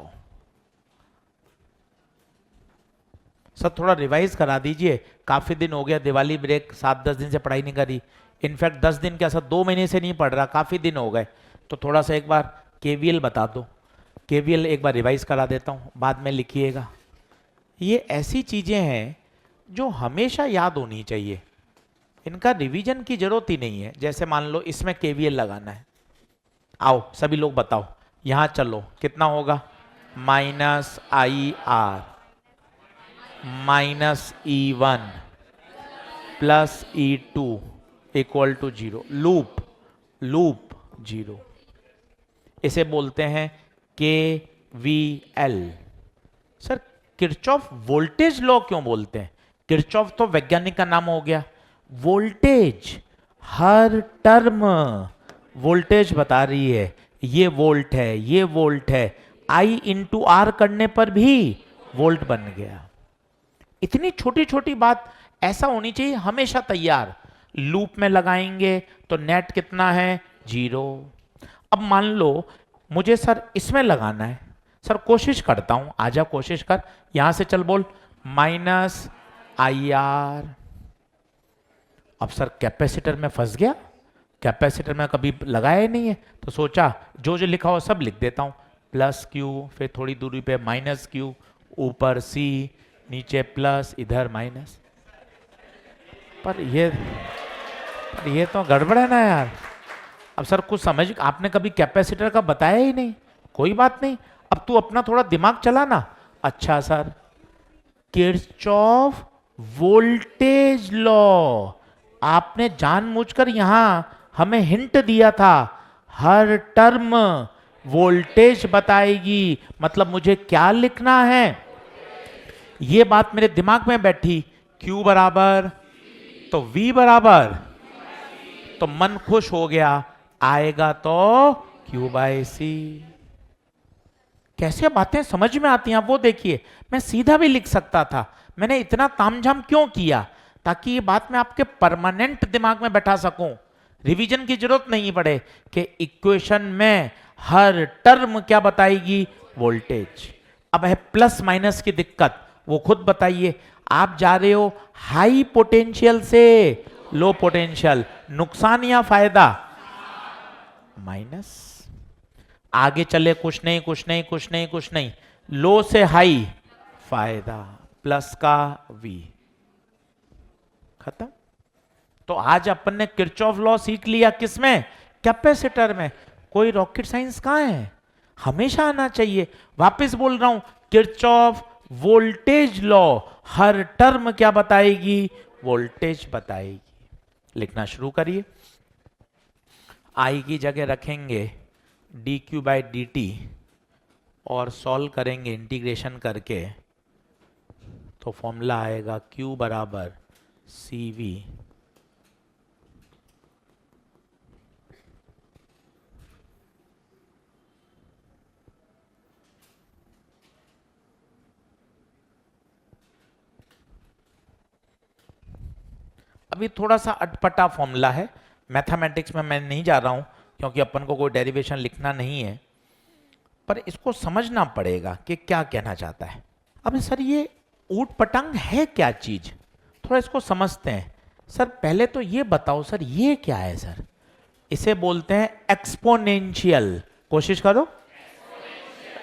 A: सर थोड़ा रिवाइज करा दीजिए, काफी दिन हो गया, दिवाली ब्रेक, 7-10 दिन से पढ़ाई नहीं करी। इनफैक्ट 10 दिन क्या सर, 2 महीने से नहीं पढ़ रहा, काफी दिन हो गए। तो थोड़ा सा एक बार केवीएल बता दो। केवीएल एक बार रिवाइज करा देता हूं, बाद में लिखिएगा। ये ऐसी चीजें हैं जो हमेशा याद होनी चाहिए, इनका रिवीजन की जरूरत ही नहीं है। जैसे मान लो इसमें केवीएल लगाना है, आओ सभी लोग बताओ, यहां चलो, कितना होगा? -IR -E1 +E2 = 0। Loop, loop 0, इसे बोलते हैं KVL। Sir Kirchhoff voltage law क्यों बोलते हैं? किरचॉफ तो वैज्ञानिक का नाम हो गया। वोल्टेज, हर टर्म वोल्टेज बता रही है, ये वोल्ट है, ये वोल्ट है, I × R करने पर भी वोल्ट बन गया। इतनी छोटी छोटी बात ऐसा होनी चाहिए हमेशा तैयार। लूप में लगाएंगे तो नेट कितना है? 0। अब मान लो मुझे सर इसमें लगाना है, सर कोशिश करता हूं, आजा कोशिश कर, यहां से चल बोल, -IR। अब सर कैपेसिटर में फंस गया, कैपेसिटर में कभी लगाया ही नहीं है, तो सोचा जो जो लिखा हो सब लिख देता हूं। +Q, फिर थोड़ी दूरी पे -Q, ऊपर C, नीचे प्लस, इधर माइनस। पर ये तो गड़बड़ है ना यार। अब सर कुछ समझ, आपने कभी कैपेसिटर का बताया ही नहीं। कोई बात नहीं, अब तू अपना थोड़ा दिमाग चला ना। अच्छा सर, किरचॉफ वोल्टेज लॉ, आपने जानबूझकर यहां हमें हिंट दिया था, हर टर्म वोल्टेज बताएगी, मतलब मुझे क्या लिखना है? ये बात मेरे दिमाग में बैठी, Q बराबर तो V बराबर, तो मन खुश हो गया, आएगा तो Q/C। कैसे बातें समझ में आती हैं आप वो देखिए। मैं सीधा भी लिख सकता था, मैंने इतना तामझाम क्यों किया? ताकि ये बात मैं आपके परमानेंट दिमाग में बैठा सकूं, रिवीजन की जरूरत नहीं पड़े कि इक्वेशन में हर टर्म क्या बताएगी? वोल्टेज। अब है प्लस माइनस की दिक्कत, वो खुद बताइए। आप जा रहे हो हाई पोटेंशियल से लो पोटेंशियल, नुकसान या फायदा? माइनस। आगे चले कुछ नहीं, कुछ नहीं, कुछ नहीं, कुछ नहीं, लो से हाई फायदा, प्लस का V, खत्म। तो आज अपन ने किरचॉफ लॉ सीख लिया, किसमें? कैपेसिटर में। कोई रॉकेट साइंस कहां है, हमेशा आना चाहिए। वापस बोल रहा हूं, किरचॉफ वोल्टेज लॉ, हर टर्म क्या बताएगी? वोल्टेज बताएगी। लिखना शुरू करिए। I की जगह रखेंगे dQ/dt और सॉल्व करेंगे इंटीग्रेशन करके, तो फॉर्मूला आएगा Q बराबर CV अभी थोड़ा सा अटपटा फॉर्मूला है, मैथमेटिक्स में मैं नहीं जा रहा हूं क्योंकि अपन को कोई डेरिवेशन लिखना नहीं है, पर इसको समझना पड़ेगा कि क्या कहना चाहता है। अब सर ये ऊट पटांग है क्या चीज, थोड़ा इसको समझते हैं। सर पहले तो ये बताओ सर ये क्या है सर? इसे बोलते हैं एक्सपोनेंशियल। कोशिश करो,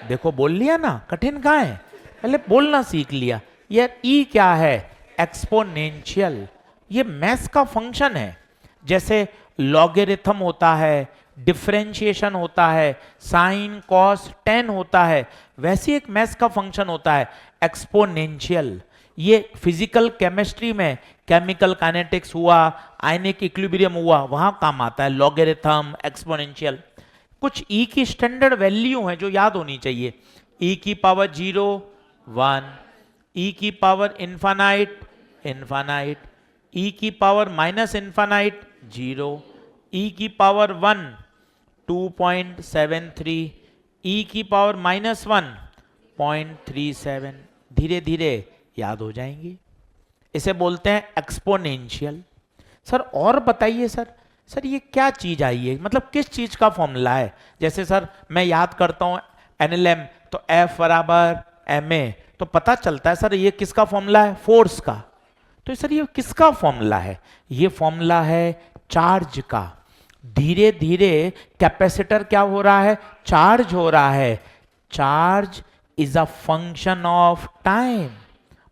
A: देखो बोल लिया ना, कठिन कहाँ है, पहले बोलना सीख लिया। ये ई क्या है? एक्सपोनेंशियल। ये मैथ्स का फंक्शन है, जैसे लॉगरिथम होता है, डिफरेंशिएशन होता है, साइन कॉस टेन होता है, वैसे एक मैथ्स का फंक्शन होता है एक्सपोनेंशियल। ये फिजिकल केमिस्ट्री में केमिकल काइनेटिक्स हुआ, आयनिक इक्विलिब्रियम हुआ, वहां काम आता है लॉगरिथम, एक्सपोनेंशियल। कुछ ई की स्टैंडर्ड वैल्यू है जो याद होनी चाहिए। ई की पावर 0 1, ई की पावर इन्फानाइट इन्फानाइट, ई की पावर माइनस इन्फानाइट 0, ई की पावर 1 2.73, ई की पावर माइनस 1 0.37। धीरे धीरे याद हो जाएंगे। इसे बोलते हैं एक्सपोनेंशियल। सर और बताइए सर, सर ये क्या चीज आई है, मतलब किस चीज का फॉर्मूला है? जैसे सर मैं याद करता हूं एनएलएम, तो F बराबर ma, तो पता चलता है सर ये किसका फॉर्मूला है? फोर्स का। तो सर ये किसका फॉर्मूला है? ये फॉर्मूला है चार्ज का। धीरे धीरे कैपेसिटर क्या हो रहा है? चार्ज हो रहा है। Charge is a function of time.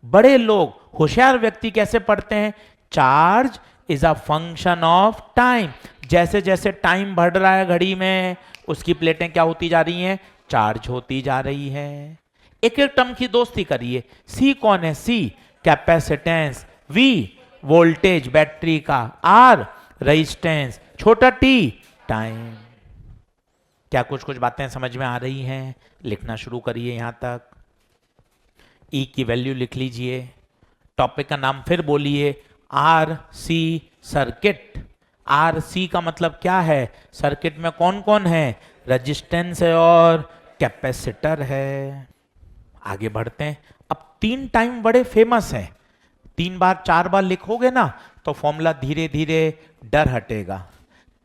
A: बड़े लोग, होशियार व्यक्ति कैसे पढ़ते हैं? Charge is a function of time. जैसे जैसे टाइम बढ़ रहा है घड़ी में, उसकी प्लेटें क्या होती जा रही हैं? चार्ज होती जा रही है। एक एक टर्म की दोस्ती करिए। सी कौन है? सी कैपेसिटेंस, वी वोल्टेज बैटरी का, आर रेजिस्टेंस, छोटा टी टाइम। क्या कुछ कुछ बातें समझ में आ रही हैं? लिखना शुरू करिए यहां तक। ई की वैल्यू लिख लीजिए। टॉपिक का नाम फिर बोलिए, R C circuit. R C का मतलब क्या है? सर्किट में कौन कौन है? रेजिस्टेंस है और कैपेसिटर है। आगे बढ़ते हैं। अब 3 टाइम बड़े फेमस हैं, 3 बार 4 बार लिखोगे ना तो फॉर्मूला धीरे धीरे डर हटेगा।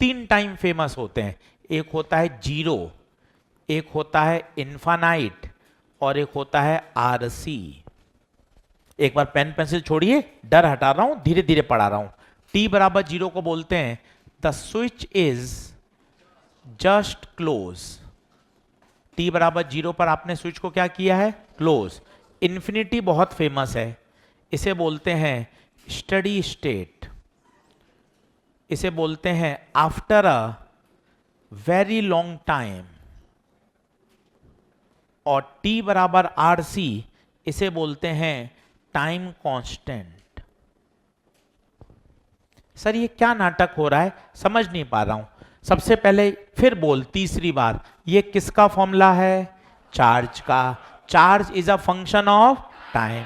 A: 3 टाइम फेमस होते हैं, एक होता है 0, एक होता है इन्फानाइट और एक होता है आरसी। एक बार पेन पेंसिल छोड़िए, डर हटा रहा हूं, धीरे धीरे पढ़ा रहा हूं। टी बराबर 0 को बोलते हैं the switch is just close. T बराबर 0 पर आपने स्विच को क्या किया है? क्लोज। इन्फिनिटी बहुत फेमस है, इसे बोलते हैं स्टडी स्टेट। इसे बोलते हैं after a very long time. और T बराबर आर सी, इसे बोलते हैं टाइम कांस्टेंट। सर ये क्या नाटक हो रहा है, समझ नहीं पा रहा हूं। सबसे पहले फिर बोल, तीसरी बार, ये किसका फॉर्मूला है? चार्ज का। Charge is a function of time.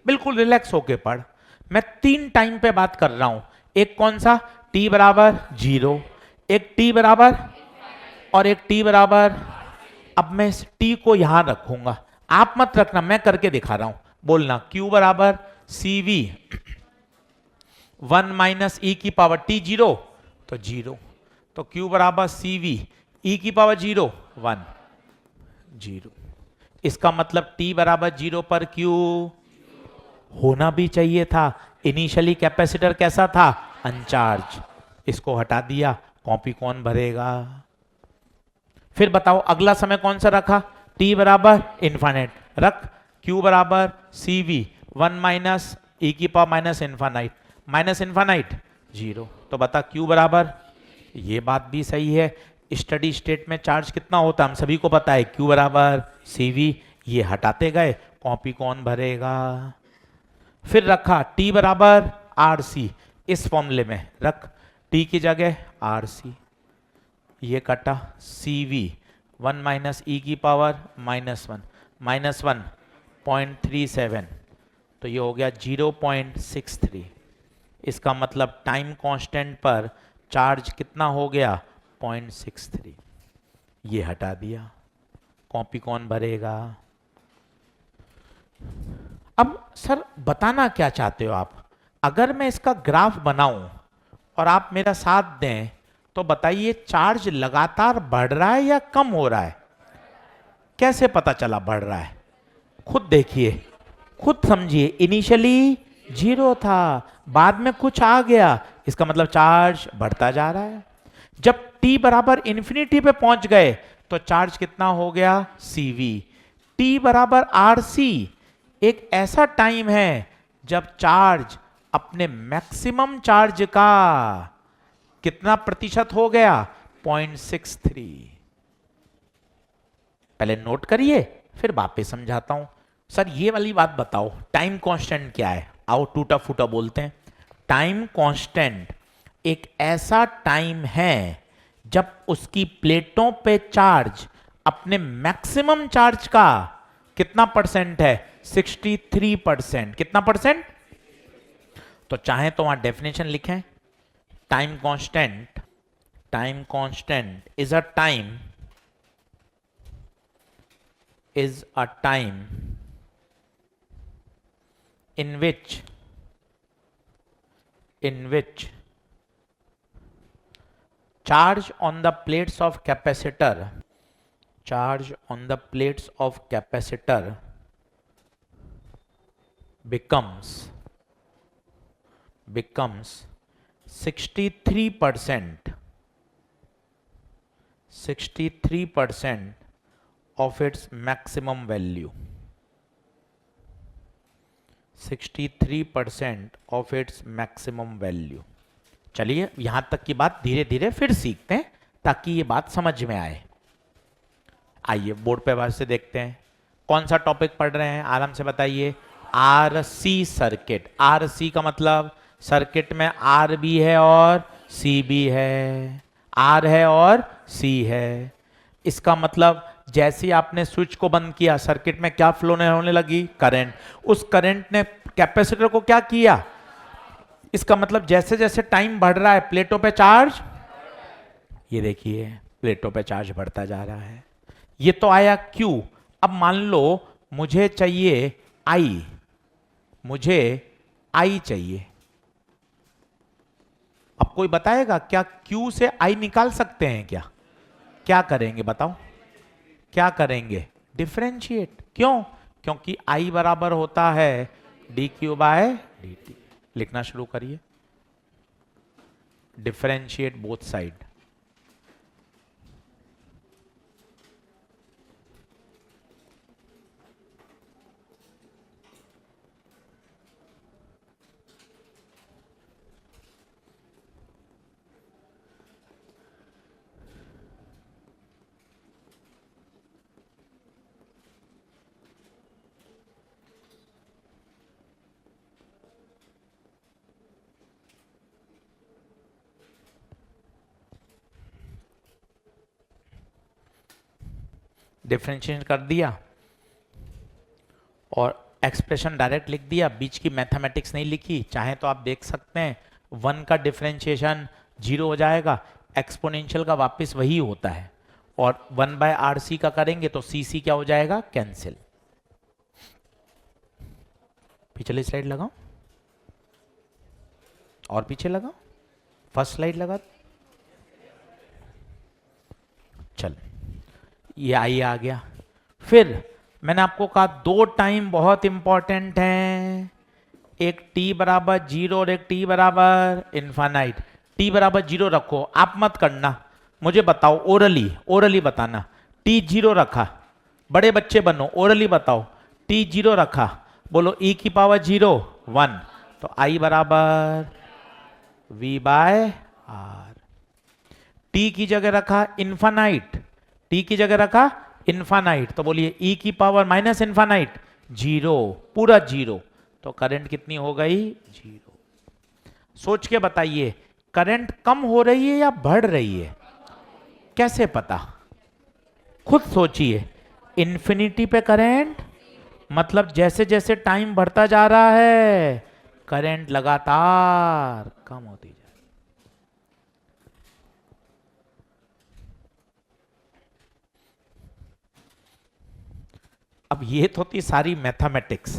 A: बिल्कुल रिलैक्स होके पढ़। मैं 3 टाइम पे बात कर रहा हूं। एक कौन सा? T बराबर 0, एक T बराबर और एक T बराबर। अब मैं इस T को यहां रखूंगा, आप मत रखना, मैं करके दिखा रहा हूं। बोलना Q बराबर CV 1 माइनस ई की पावर T 0 तो 0, तो Q बराबर CV ई की पावर 0 1 0। इसका मतलब T बराबर 0 पर Q होना भी चाहिए था। इनिशियली कैपेसिटर कैसा था? अनचार्ज। इसको हटा दिया, कॉपी कौन भरेगा? फिर बताओ अगला समय कौन सा रखा? T बराबर इन्फानाइट रख। Q बराबर CV 1 माइनस ई की power minus infinite, minus infinite 0, तो बता Q बराबर। ये बात भी सही है, स्टडी स्टेट में चार्ज कितना होता है हम सभी को पता है, Q बराबर CV। ये हटाते गए, कॉपी कौन भरेगा? फिर रखा T बराबर RC, इस फॉर्मूले में रख T की जगह RC, ये कटा CV 1 माइनस ई की पावर माइनस 1 0.37, तो ये हो गया 0.63। इसका मतलब टाइम कांस्टेंट पर चार्ज कितना हो गया? 0.63। ये हटा दिया, कॉपी कौन भरेगा? अब सर बताना क्या चाहते हो आप? अगर मैं इसका ग्राफ बनाऊं और आप मेरा साथ दें तो बताइए चार्ज लगातार बढ़ रहा है या कम हो रहा है? कैसे पता चला बढ़ रहा है? खुद देखिए, खुद समझिए। इनिशियली जीरो था, बाद में कुछ आ गया, इसका मतलब चार्ज बढ़ता जा रहा है। जब t बराबर इंफिनिटी पे पहुंच गए तो चार्ज कितना हो गया? cv। t बराबर rc एक ऐसा टाइम है जब चार्ज अपने मैक्सिमम चार्ज का कितना प्रतिशत हो गया? 0.63। पहले नोट करिए, फिर वापस समझाता हूं। सर ये वाली बात बताओ, टाइम कांस्टेंट क्या है? आओ टूटा फूटा बोलते हैं। टाइम कांस्टेंट एक ऐसा टाइम है जब उसकी प्लेटों पे चार्ज अपने मैक्सिमम चार्ज का कितना परसेंट है? 63%। कितना परसेंट? तो चाहे तो वहां डेफिनेशन लिखें, time constant, time constant is a time, is a time in which charge on the plates of capacitor, charge on the plates of capacitor becomes 63% of its maximum value, 63% of its maximum value। चलिए यहां तक की बात धीरे धीरे फिर सीखते हैं ताकि ये बात समझ में आए। आइए बोर्ड पे वापस से देखते हैं, कौन सा टॉपिक पढ़ रहे हैं, आराम से बताइए। RC circuit. आरसी का मतलब सर्किट में आर भी है और सी भी है, आर है और सी है। इसका मतलब जैसे ही आपने स्विच को बंद किया सर्किट में क्या फ्लो होने लगी? करंट। उस करंट ने कैपेसिटर को क्या किया? इसका मतलब जैसे जैसे टाइम बढ़ रहा है प्लेटों पे चार्ज, ये देखिए प्लेटों पे चार्ज बढ़ता जा रहा है। ये तो आया Q। अब मान लो मुझे चाहिए I, मुझे I चाहिए। अब कोई बताएगा क्या Q से I निकाल सकते हैं क्या? क्या करेंगे बताओ? क्या करेंगे? डिफरेंशिएट। क्यों? क्योंकि I बराबर होता है dq बाय dt। लिखना शुरू करिए, डिफरेंशिएट बोथ साइड। डिफरेंशिएट कर दिया और एक्सप्रेशन डायरेक्ट लिख दिया, बीच की मैथमेटिक्स नहीं लिखी। चाहे तो आप देख सकते हैं 1 का डिफरेंशिएशन 0 हो जाएगा, एक्सपोनेंशियल का वापस वही होता है, और 1 बाय आर सी का करेंगे तो सी सी क्या हो जाएगा? कैंसिल। पिछली स्लाइड लगाओ और पीछे लगाओ, फर्स्ट स्लाइड लगा। चल ये आई आ गया। फिर मैंने आपको कहा दो टाइम बहुत इंपॉर्टेंट हैं, एक t बराबर 0 और एक t बराबर इन्फानाइट। t बराबर 0 रखो, आप मत करना, मुझे बताओ ओरली, ओरली बताना। t 0 रखा, बड़े बच्चे बनो, ओरली बताओ। t 0 रखा, बोलो e की पावर 0 1, तो i बराबर v बाय आर। t की जगह रखा इन्फानाइट, t की जगह रखा इन्फानाइट, तो बोलिए e की पावर माइनस इन्फानाइट 0, पूरा 0, तो करंट कितनी हो गई? 0। सोच के बताइए करंट कम हो रही है या बढ़ रही है? कैसे पता? खुद सोचिए। इन्फिनिटी पे करंट मतलब जैसे जैसे टाइम बढ़ता जा रहा है करंट लगातार कम होती जाए। अब ये तो थी सारी मैथमेटिक्स।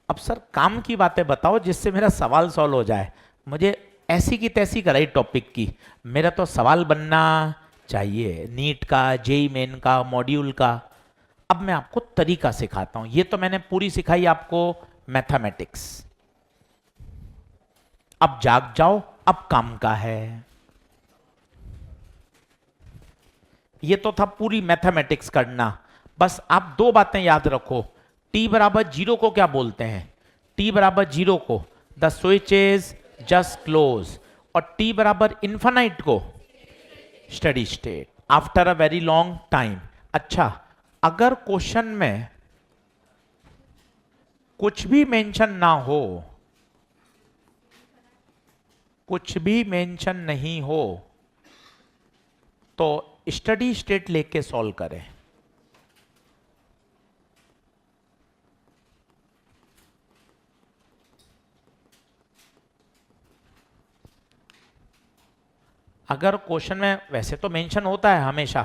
A: अब सर काम की बातें बताओ जिससे मेरा सवाल सॉल्व हो जाए। मुझे ऐसी की तैसी कराई टॉपिक की, मेरा तो सवाल बनना चाहिए नीट का, जेई मेन का, मॉड्यूल का। अब मैं आपको तरीका सिखाता हूं। ये तो मैंने पूरी सिखाई आपको मैथमेटिक्स। अब जाग जाओ, अब काम का है। ये तो था पूरी मैथमेटिक्स करना। बस आप दो बातें याद रखो। t बराबर जीरो को क्या बोलते हैं? t बराबर जीरो को the switch is just close, और t बराबर इन्फानाइट को steady state after a very long time. अच्छा, अगर क्वेश्चन में कुछ भी मेंशन ना हो, कुछ भी मेंशन नहीं हो, तो स्टडी स्टेट लेके सॉल्व करें। अगर क्वेश्चन में वैसे तो मेंशन होता है हमेशा,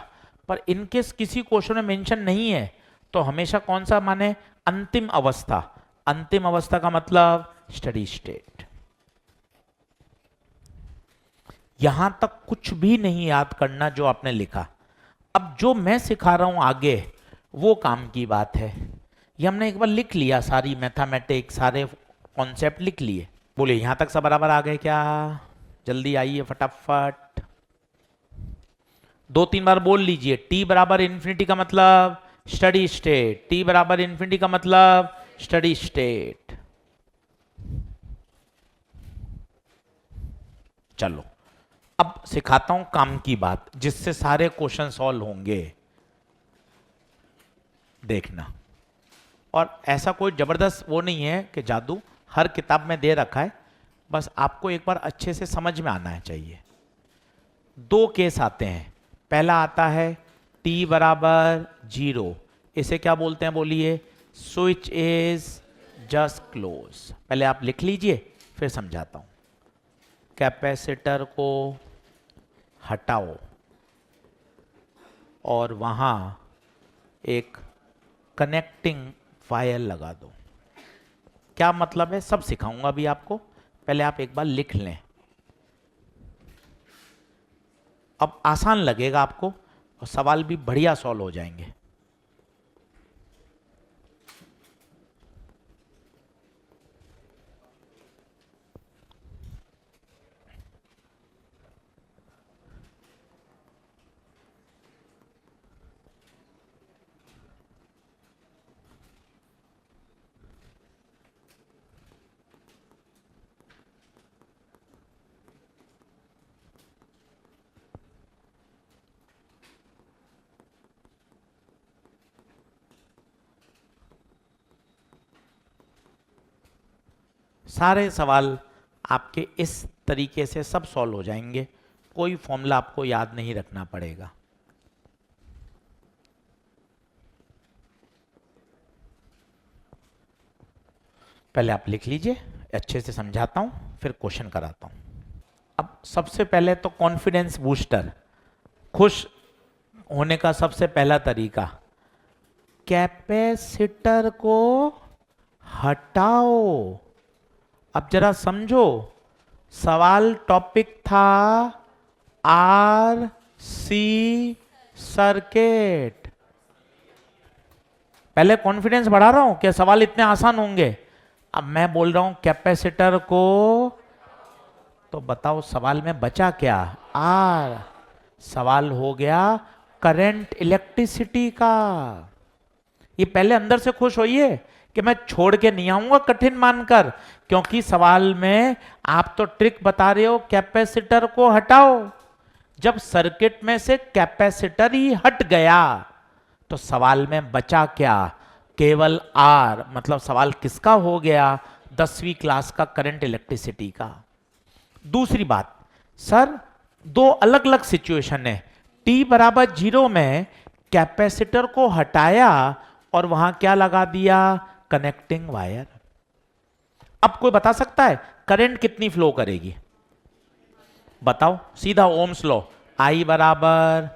A: पर इनकेस किसी क्वेश्चन में मेंशन नहीं है तो हमेशा कौन सा माने? अंतिम अवस्था। अंतिम अवस्था का मतलब स्टडी स्टेट। यहां तक कुछ भी नहीं याद करना जो आपने लिखा। अब जो मैं सिखा रहा हूं आगे वो काम की बात है। ये हमने एक बार लिख लिया, सारी मैथमेटिक्स सारे कॉन्सेप्ट लिख लिए। बोलिए यहां तक सब बराबर आ गए क्या? जल्दी आइए फटाफट, दो तीन बार बोल लीजिए। t बराबर इन्फिनिटी का मतलब स्टडी स्टेट, t बराबर इन्फिनिटी का मतलब स्टडी स्टेट। चलो अब सिखाता हूं काम की बात जिससे सारे क्वेश्चन सॉल्व होंगे। देखना, और ऐसा कोई जबरदस्त वो नहीं है कि जादू हर किताब में दे रखा है, बस आपको एक बार अच्छे से समझ में आना चाहिए। दो केस आते हैं। पहला आता है t बराबर जीरो, इसे क्या बोलते हैं बोलिए? Switch is just close. पहले आप लिख लीजिए फिर समझाता हूं। कैपेसिटर को हटाओ और वहां एक कनेक्टिंग वायर लगा दो। क्या मतलब है सब सिखाऊंगा अभी आपको, पहले आप एक बार लिख लें। अब आसान लगेगा आपको और सवाल भी बढ़िया सॉल्व हो जाएंगे। सारे सवाल आपके इस तरीके से सब सॉल्व हो जाएंगे, कोई फॉर्मूला आपको याद नहीं रखना पड़ेगा। पहले आप लिख लीजिए, अच्छे से समझाता हूं फिर क्वेश्चन कराता हूं। अब सबसे पहले तो कॉन्फिडेंस बूस्टर, खुश होने का सबसे पहला तरीका, कैपेसिटर को हटाओ। अब जरा समझो, सवाल टॉपिक था आर सी सर्किट। पहले कॉन्फिडेंस बढ़ा रहा हूं कि सवाल इतने आसान होंगे। अब मैं बोल रहा हूं कैपेसिटर को, तो बताओ सवाल में बचा क्या? आर। सवाल हो गया करंट इलेक्ट्रिसिटी का। ये पहले अंदर से खुश होइए कि मैं छोड़ के नहीं आऊंगा कठिन मानकर, क्योंकि सवाल में आप तो ट्रिक बता रहे हो कैपेसिटर को हटाओ। जब सर्किट में से कैपेसिटर ही हट गया तो सवाल में बचा क्या? केवल आर। मतलब सवाल किसका हो गया? 10वीं क्लास का करंट इलेक्ट्रिसिटी का। दूसरी बात, सर दो अलग अलग सिचुएशन है। t बराबर जीरो में कैपेसिटर को हटाया और वहां क्या लगा दिया? Connecting wire. अब कोई बता सकता है करंट कितनी फ्लो करेगी? बताओ, सीधा ओम्स लॉ, I बराबर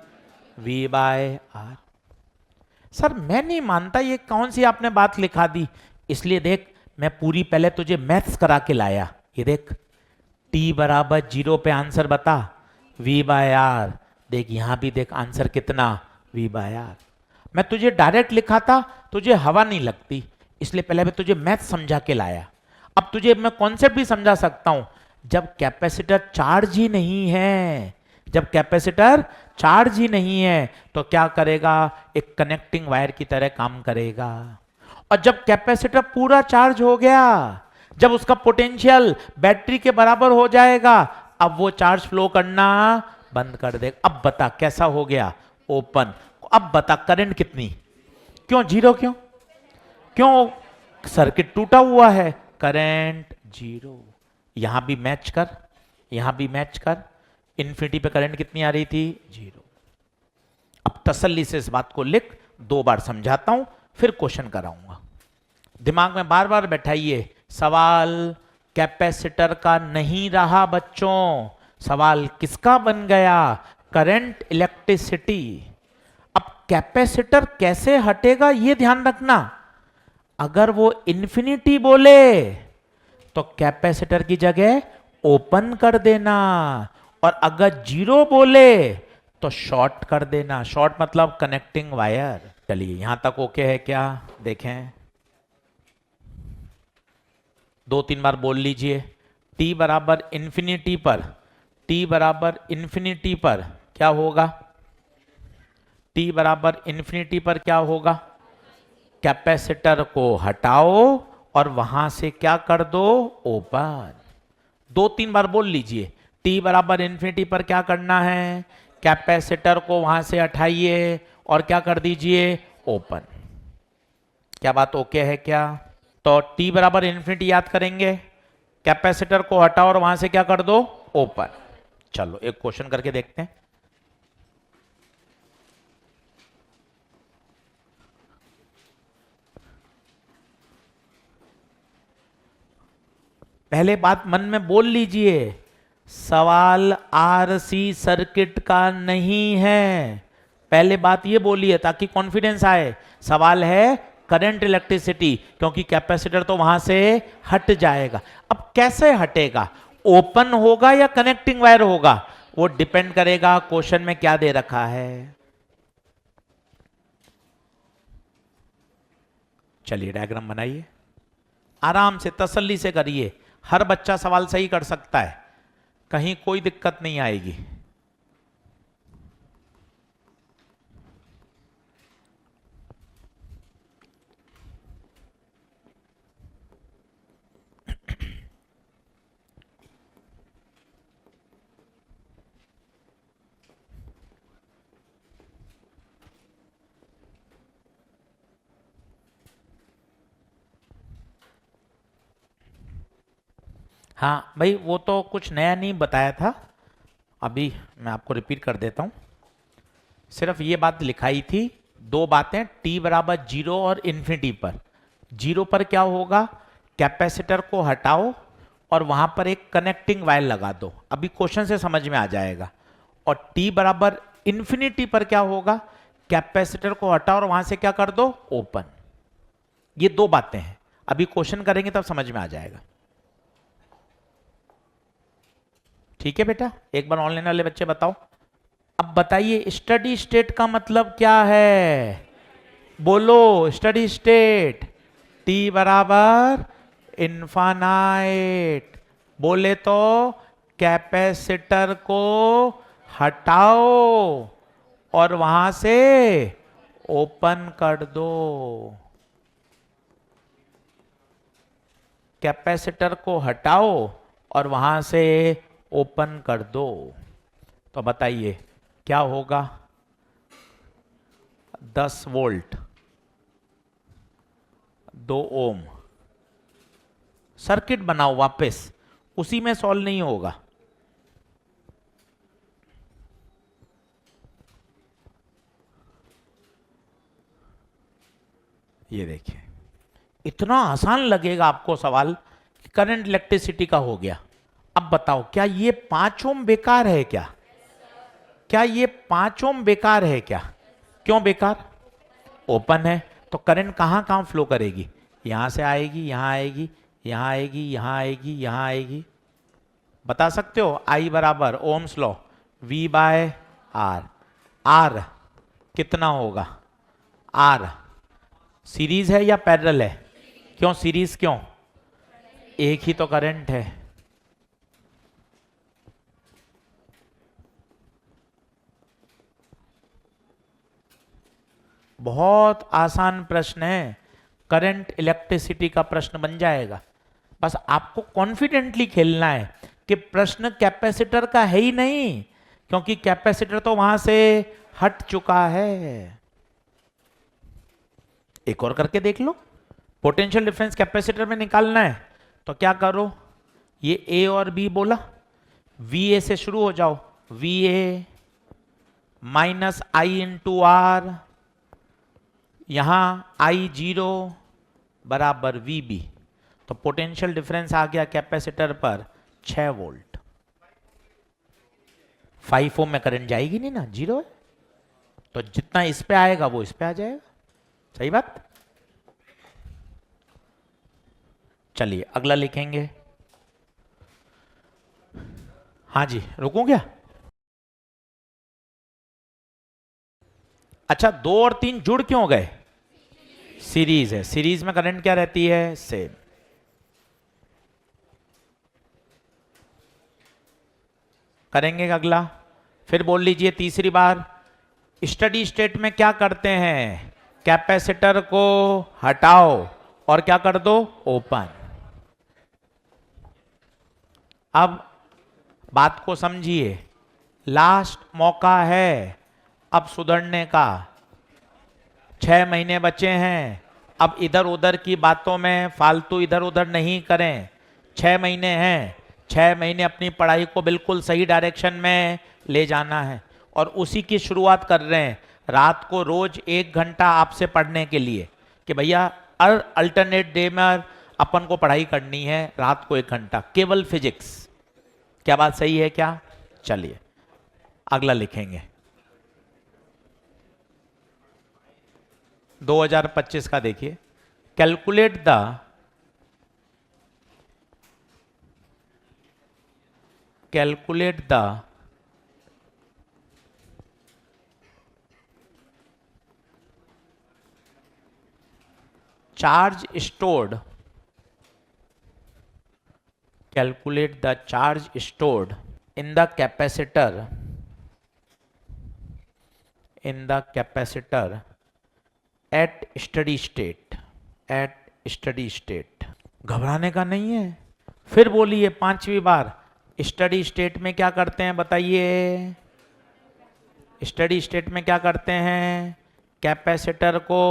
A: V बाय आर। सर मैं नहीं मानता, ये कौन सी आपने बात लिखा दी? इसलिए देख, मैं पूरी पहले तुझे मैथ्स करा के लाया, ये देख t बराबर 0 पे आंसर बता, v बाय आर। देख यहां भी देख आंसर कितना, v बाय आर। मैं तुझे डायरेक्ट लिखा था, तुझे हवा नहीं लगती, इसलिए पहले मैं तुझे मैथ समझा के लाया। अब तुझे मैं कॉन्सेप्ट भी समझा सकता हूं। जब कैपेसिटर चार्ज ही नहीं है, जब कैपेसिटर चार्ज ही नहीं है तो क्या करेगा, एक कनेक्टिंग वायर की तरह काम करेगा। और जब कैपेसिटर पूरा चार्ज हो गया, जब उसका पोटेंशियल बैटरी के बराबर हो जाएगा, अब वो चार्ज फ्लो करना बंद कर देगा। अब बता कैसा हो गया, ओपन। अब बता करंट कितनी, क्यों जीरो, क्यों क्यों सर्किट टूटा हुआ है, करंट जीरो। यहां भी मैच कर, यहां भी मैच कर, इन्फिनिटी पे करंट कितनी आ रही थी, जीरो। अब तसल्ली से इस बात को लिख, 2 बार समझाता हूं फिर क्वेश्चन कराऊंगा। दिमाग में बार बार बैठाइए, सवाल कैपेसिटर का नहीं रहा बच्चों, सवाल किसका बन गया, करंट इलेक्ट्रिसिटी। अब कैपेसिटर कैसे हटेगा ये ध्यान रखना। अगर वो इन्फिनिटी बोले तो कैपेसिटर की जगह ओपन कर देना, और अगर जीरो बोले तो शॉर्ट कर देना। शॉर्ट मतलब कनेक्टिंग वायर। चलिए यहां तक ओके है क्या, देखें 2-3 बार बोल लीजिए। t बराबर इंफिनिटी पर, t बराबर इंफिनिटी पर क्या होगा, t बराबर इंफिनिटी पर क्या होगा, कैपेसिटर को हटाओ और वहां से क्या कर दो, ओपन। 2-3 बार बोल लीजिए। t बराबर इंफिनिटी पर क्या करना है, कैपेसिटर को वहां से हटाइए और क्या कर दीजिए, ओपन। क्या बात ओके है क्या। तो t बराबर इंफिनिटी याद करेंगे, कैपेसिटर को हटाओ और वहां से क्या कर दो, ओपन। चलो एक क्वेश्चन करके देखते हैं। पहले बात मन में बोल लीजिए, सवाल आरसी सर्किट का नहीं है। पहले बात ये बोलिए ताकि कॉन्फिडेंस आए। सवाल है करंट इलेक्ट्रिसिटी, क्योंकि कैपेसिटर तो वहां से हट जाएगा। अब कैसे हटेगा, ओपन होगा या कनेक्टिंग वायर होगा, वो डिपेंड करेगा क्वेश्चन में क्या दे रखा है। चलिए डायग्राम बनाइए, आराम से तसल्ली से करिए। हर बच्चा सवाल सही कर सकता है, कहीं कोई दिक्कत नहीं आएगी। हाँ भाई, वो तो कुछ नया नहीं बताया था, अभी मैं आपको रिपीट कर देता हूं। सिर्फ ये बात लिखाई थी, 2 बातें, t बराबर 0 और इन्फिनिटी पर। 0 पर क्या होगा, कैपेसिटर को हटाओ और वहां पर एक कनेक्टिंग वायर लगा दो। अभी क्वेश्चन से समझ में आ जाएगा। और t बराबर इन्फिनिटी पर क्या होगा, कैपेसिटर को हटाओ और वहां से क्या कर दो, ओपन। ये 2 बातें हैं, अभी क्वेश्चन करेंगे तब समझ में आ जाएगा। ठीक है बेटा, एक बार ऑनलाइन वाले बच्चे बताओ। अब बताइए स्टडी स्टेट का मतलब क्या है, बोलो स्टडी स्टेट। t बराबर इनफाइनाइट, बोले तो कैपेसिटर को हटाओ और वहां से ओपन कर दो। कैपेसिटर को हटाओ और वहां से ओपन कर दो। तो बताइए क्या होगा, 10 वोल्ट 2 ओम, सर्किट बनाओ वापस, उसी में सॉल्व नहीं होगा। ये देखिए, इतना आसान लगेगा आपको सवाल, करंट इलेक्ट्रिसिटी का हो गया। अब बताओ क्या ये 5 ओम बेकार है क्या, क्या ये 5 ओम बेकार है क्या, क्यों बेकार, ओपन है तो करंट कहां कहां फ्लो करेगी, यहां से आएगी, यहां आएगी, यहां आएगी, यहां आएगी, यहां आएगी। बता सकते हो आई बराबर Ohm's law V by R. R कितना होगा? आर सीरीज है या पैरेलल है? क्यों सीरीज? क्यों? एक ही तो करंट है। बहुत आसान प्रश्न है, करंट इलेक्ट्रिसिटी का प्रश्न बन जाएगा। बस आपको कॉन्फिडेंटली खेलना है कि प्रश्न कैपेसिटर का है ही नहीं, क्योंकि कैपेसिटर तो वहां से हट चुका है। एक और करके देख लो। पोटेंशियल डिफरेंस कैपेसिटर में निकालना है तो क्या करो, ये ए और बी बोला, वी ए से शुरू हो जाओ, V A minus I into R, यहां आई जीरो बराबर वी बी। तो पोटेंशियल डिफरेंस आ गया कैपेसिटर पर 6 वोल्ट। 5 ओम में करंट जाएगी नहीं ना, जीरो है, तो जितना इस पे आएगा वो इस पे आ जाएगा। सही बात। चलिए अगला लिखेंगे। हाँ जी, रुकूं क्या? अच्छा, 2 और 3 जुड़ क्यों गए? सीरीज है, सीरीज में करंट क्या रहती है? सेम। करेंगे अगला, फिर बोल लीजिए तीसरी बार। स्टडी स्टेट में क्या करते हैं? कैपेसिटर को हटाओ और क्या कर दो? ओपन। अब बात को समझिए, लास्ट मौका है अब सुधरने का। 6 महीने बचे हैं, अब इधर उधर की बातों में फालतू इधर उधर नहीं करें। 6 महीने हैं, 6 महीने अपनी पढ़ाई को बिल्कुल सही डायरेक्शन में ले जाना है, और उसी की शुरुआत कर रहे हैं रात को रोज 1 घंटा आपसे पढ़ने के लिए, कि भैया अल्टरनेट डे में अपन को पढ़ाई करनी है रात को 1 घंटा, केवल फिजिक्स। क्या बात सही है क्या? चलिए अगला लिखेंगे। 2025 का देखिए, calculate the charge stored, calculate the charge stored in the capacitor at steady state। घबराने का नहीं है। फिर बोलिए 5वीं बार, स्टडी स्टेट में क्या करते हैं बताइए? स्टडी स्टेट में क्या करते हैं? कैपेसिटर को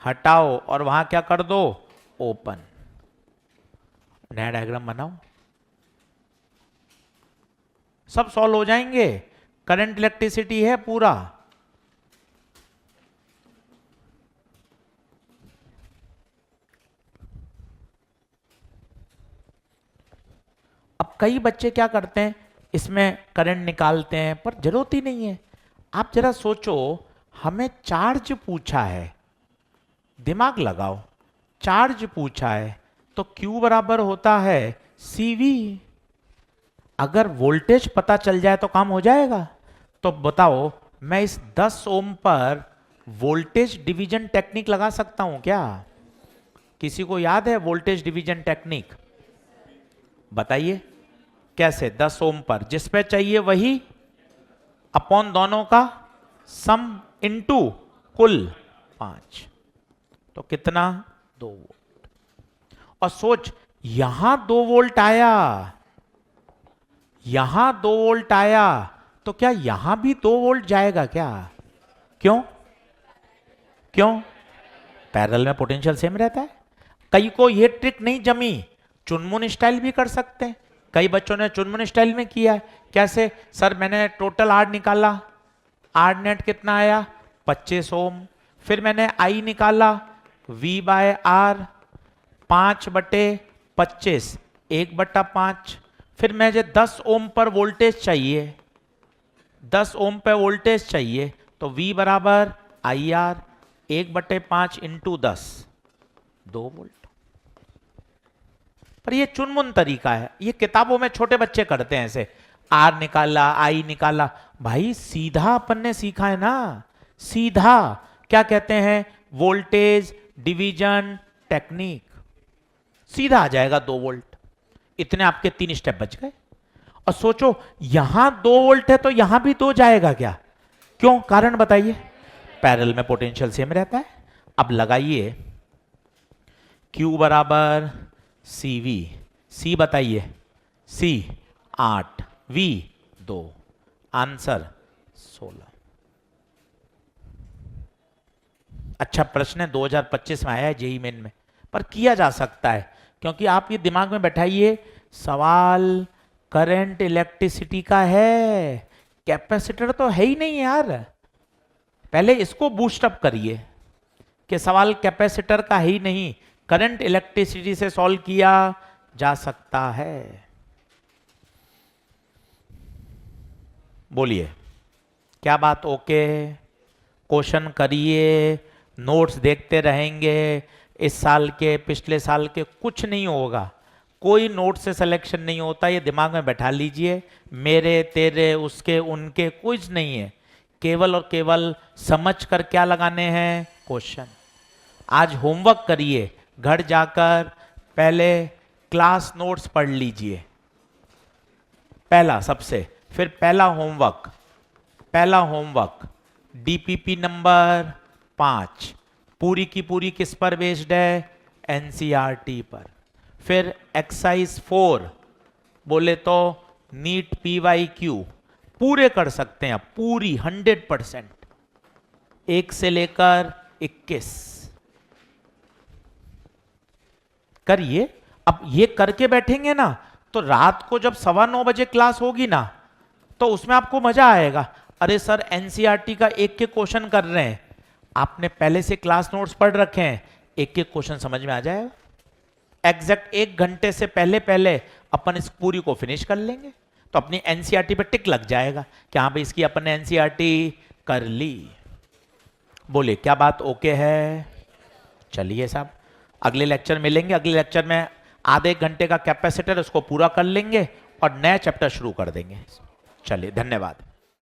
A: हटाओ और वहां क्या कर दो? ओपन। नया डायग्राम बनाओ, सब सॉल्व हो जाएंगे। करंट इलेक्ट्रिसिटी है पूरा। अब कई बच्चे क्या करते हैं, इसमें करंट निकालते हैं पर जरूरत ही नहीं है। आप जरा सोचो, हमें चार्ज पूछा है, दिमाग लगाओ, चार्ज पूछा है तो Q बराबर होता है CV। अगर वोल्टेज पता चल जाए तो काम हो जाएगा। तो बताओ, मैं इस 10 ओम पर वोल्टेज डिवीजन टेक्निक लगा सकता हूं क्या? किसी को याद है वोल्टेज डिवीजन टेक्निक? बताइए कैसे। 10 ओम पर जिस पे चाहिए वही, अपॉन दोनों का सम इनटू कुल 5, तो कितना? 2 वोल्ट। और सोच, यहां 2 वोल्ट आया, यहां 2 वोल्ट आया, तो क्या यहां भी 2 वोल्ट जाएगा क्या? क्यों? क्यों? पैरेलल में पोटेंशियल सेम रहता है। कई को ये ट्रिक नहीं जमी, चुनमुन स्टाइल भी कर सकते हैं। कई बच्चों ने चुनमुन स्टाइल में किया है। कैसे? सर मैंने टोटल आर निकाला, आर नेट कितना आया? 25 ओम। फिर मैंने आई निकाला, V बाय आर 5/25, 1/5। फिर मुझे 10 ओम पर वोल्टेज चाहिए, 10 ओम पे वोल्टेज चाहिए, तो V बराबर आई आर 1/5 इंटू 10, 2 वोल्ट। पर ये चुनमुन तरीका है, ये किताबों में छोटे बच्चे करते हैं ऐसे, आर निकाला, आई निकाला। भाई सीधा अपन ने सीखा है ना, सीधा क्या कहते हैं, वोल्टेज डिवीजन टेक्निक, सीधा आ जाएगा 2 वोल्ट। इतने आपके 3 स्टेप बच गए। और सोचो यहां 2 वोल्ट है तो यहां भी 2 जाएगा क्या? क्यों, कारण बताइए। पैरेलल में पोटेंशियल सेम रहता है। अब लगाइए Q बराबर CV, C बताइए, C 8, V 2, आंसर 16। अच्छा प्रश्न है, 2025 में आया है जेईई मेन में, पर किया जा सकता है, क्योंकि आप ये दिमाग में बैठाइए, सवाल करंट इलेक्ट्रिसिटी का है, कैपेसिटर तो है ही नहीं यार। पहले इसको बूस्ट अप करिए कि सवाल कैपेसिटर का ही नहीं, करंट इलेक्ट्रिसिटी से सॉल्व किया जा सकता है। बोलिए क्या बात, ओके? क्वेश्चन करिए, नोट्स देखते रहेंगे, इस साल के पिछले साल के कुछ नहीं होगा, कोई नोट से सिलेक्शन नहीं होता, ये दिमाग में बैठा लीजिए। मेरे तेरे उसके उनके कुछ नहीं है, केवल और केवल समझ कर क्या लगाने हैं, क्वेश्चन। आज होमवर्क करिए, घर जाकर पहले क्लास नोट्स पढ़ लीजिए, पहला सबसे, फिर पहला होमवर्क डीपीपी नंबर 5 पूरी की पूरी किस पर बेस्ड है, एनसीईआरटी पर। फिर एक्सरसाइज 4 बोले तो नीट PYQ पूरे कर सकते हैं, पूरी 100%, 1 से लेकर 21 करिए। अब ये करके बैठेंगे ना तो रात को जब 9:15 बजे क्लास होगी ना तो उसमें आपको मजा आएगा। अरे सर एनसीईआरटी का एक क्वेश्चन कर रहे हैं, आपने पहले से क्लास नोट्स पढ़ रखे हैं, एक क्वेश्चन समझ में आ जाएगा। एग्जैक्ट 1 घंटे से पहले अपन इस पूरी को फिनिश कर लेंगे, तो अपनी एनसीईआरटी पे टिक लग जाएगा कि हाँ भाई इसकी अपन ने एनसीईआरटी कर ली। बोलिए क्या बात, ओके है? चलिए साहब, अगले लेक्चर मिलेंगे। अगले लेक्चर में आधे घंटे का कैपेसिटर उसको पूरा कर लेंगे और नया चैप्टर शुरू कर देंगे। चलिए धन्यवाद।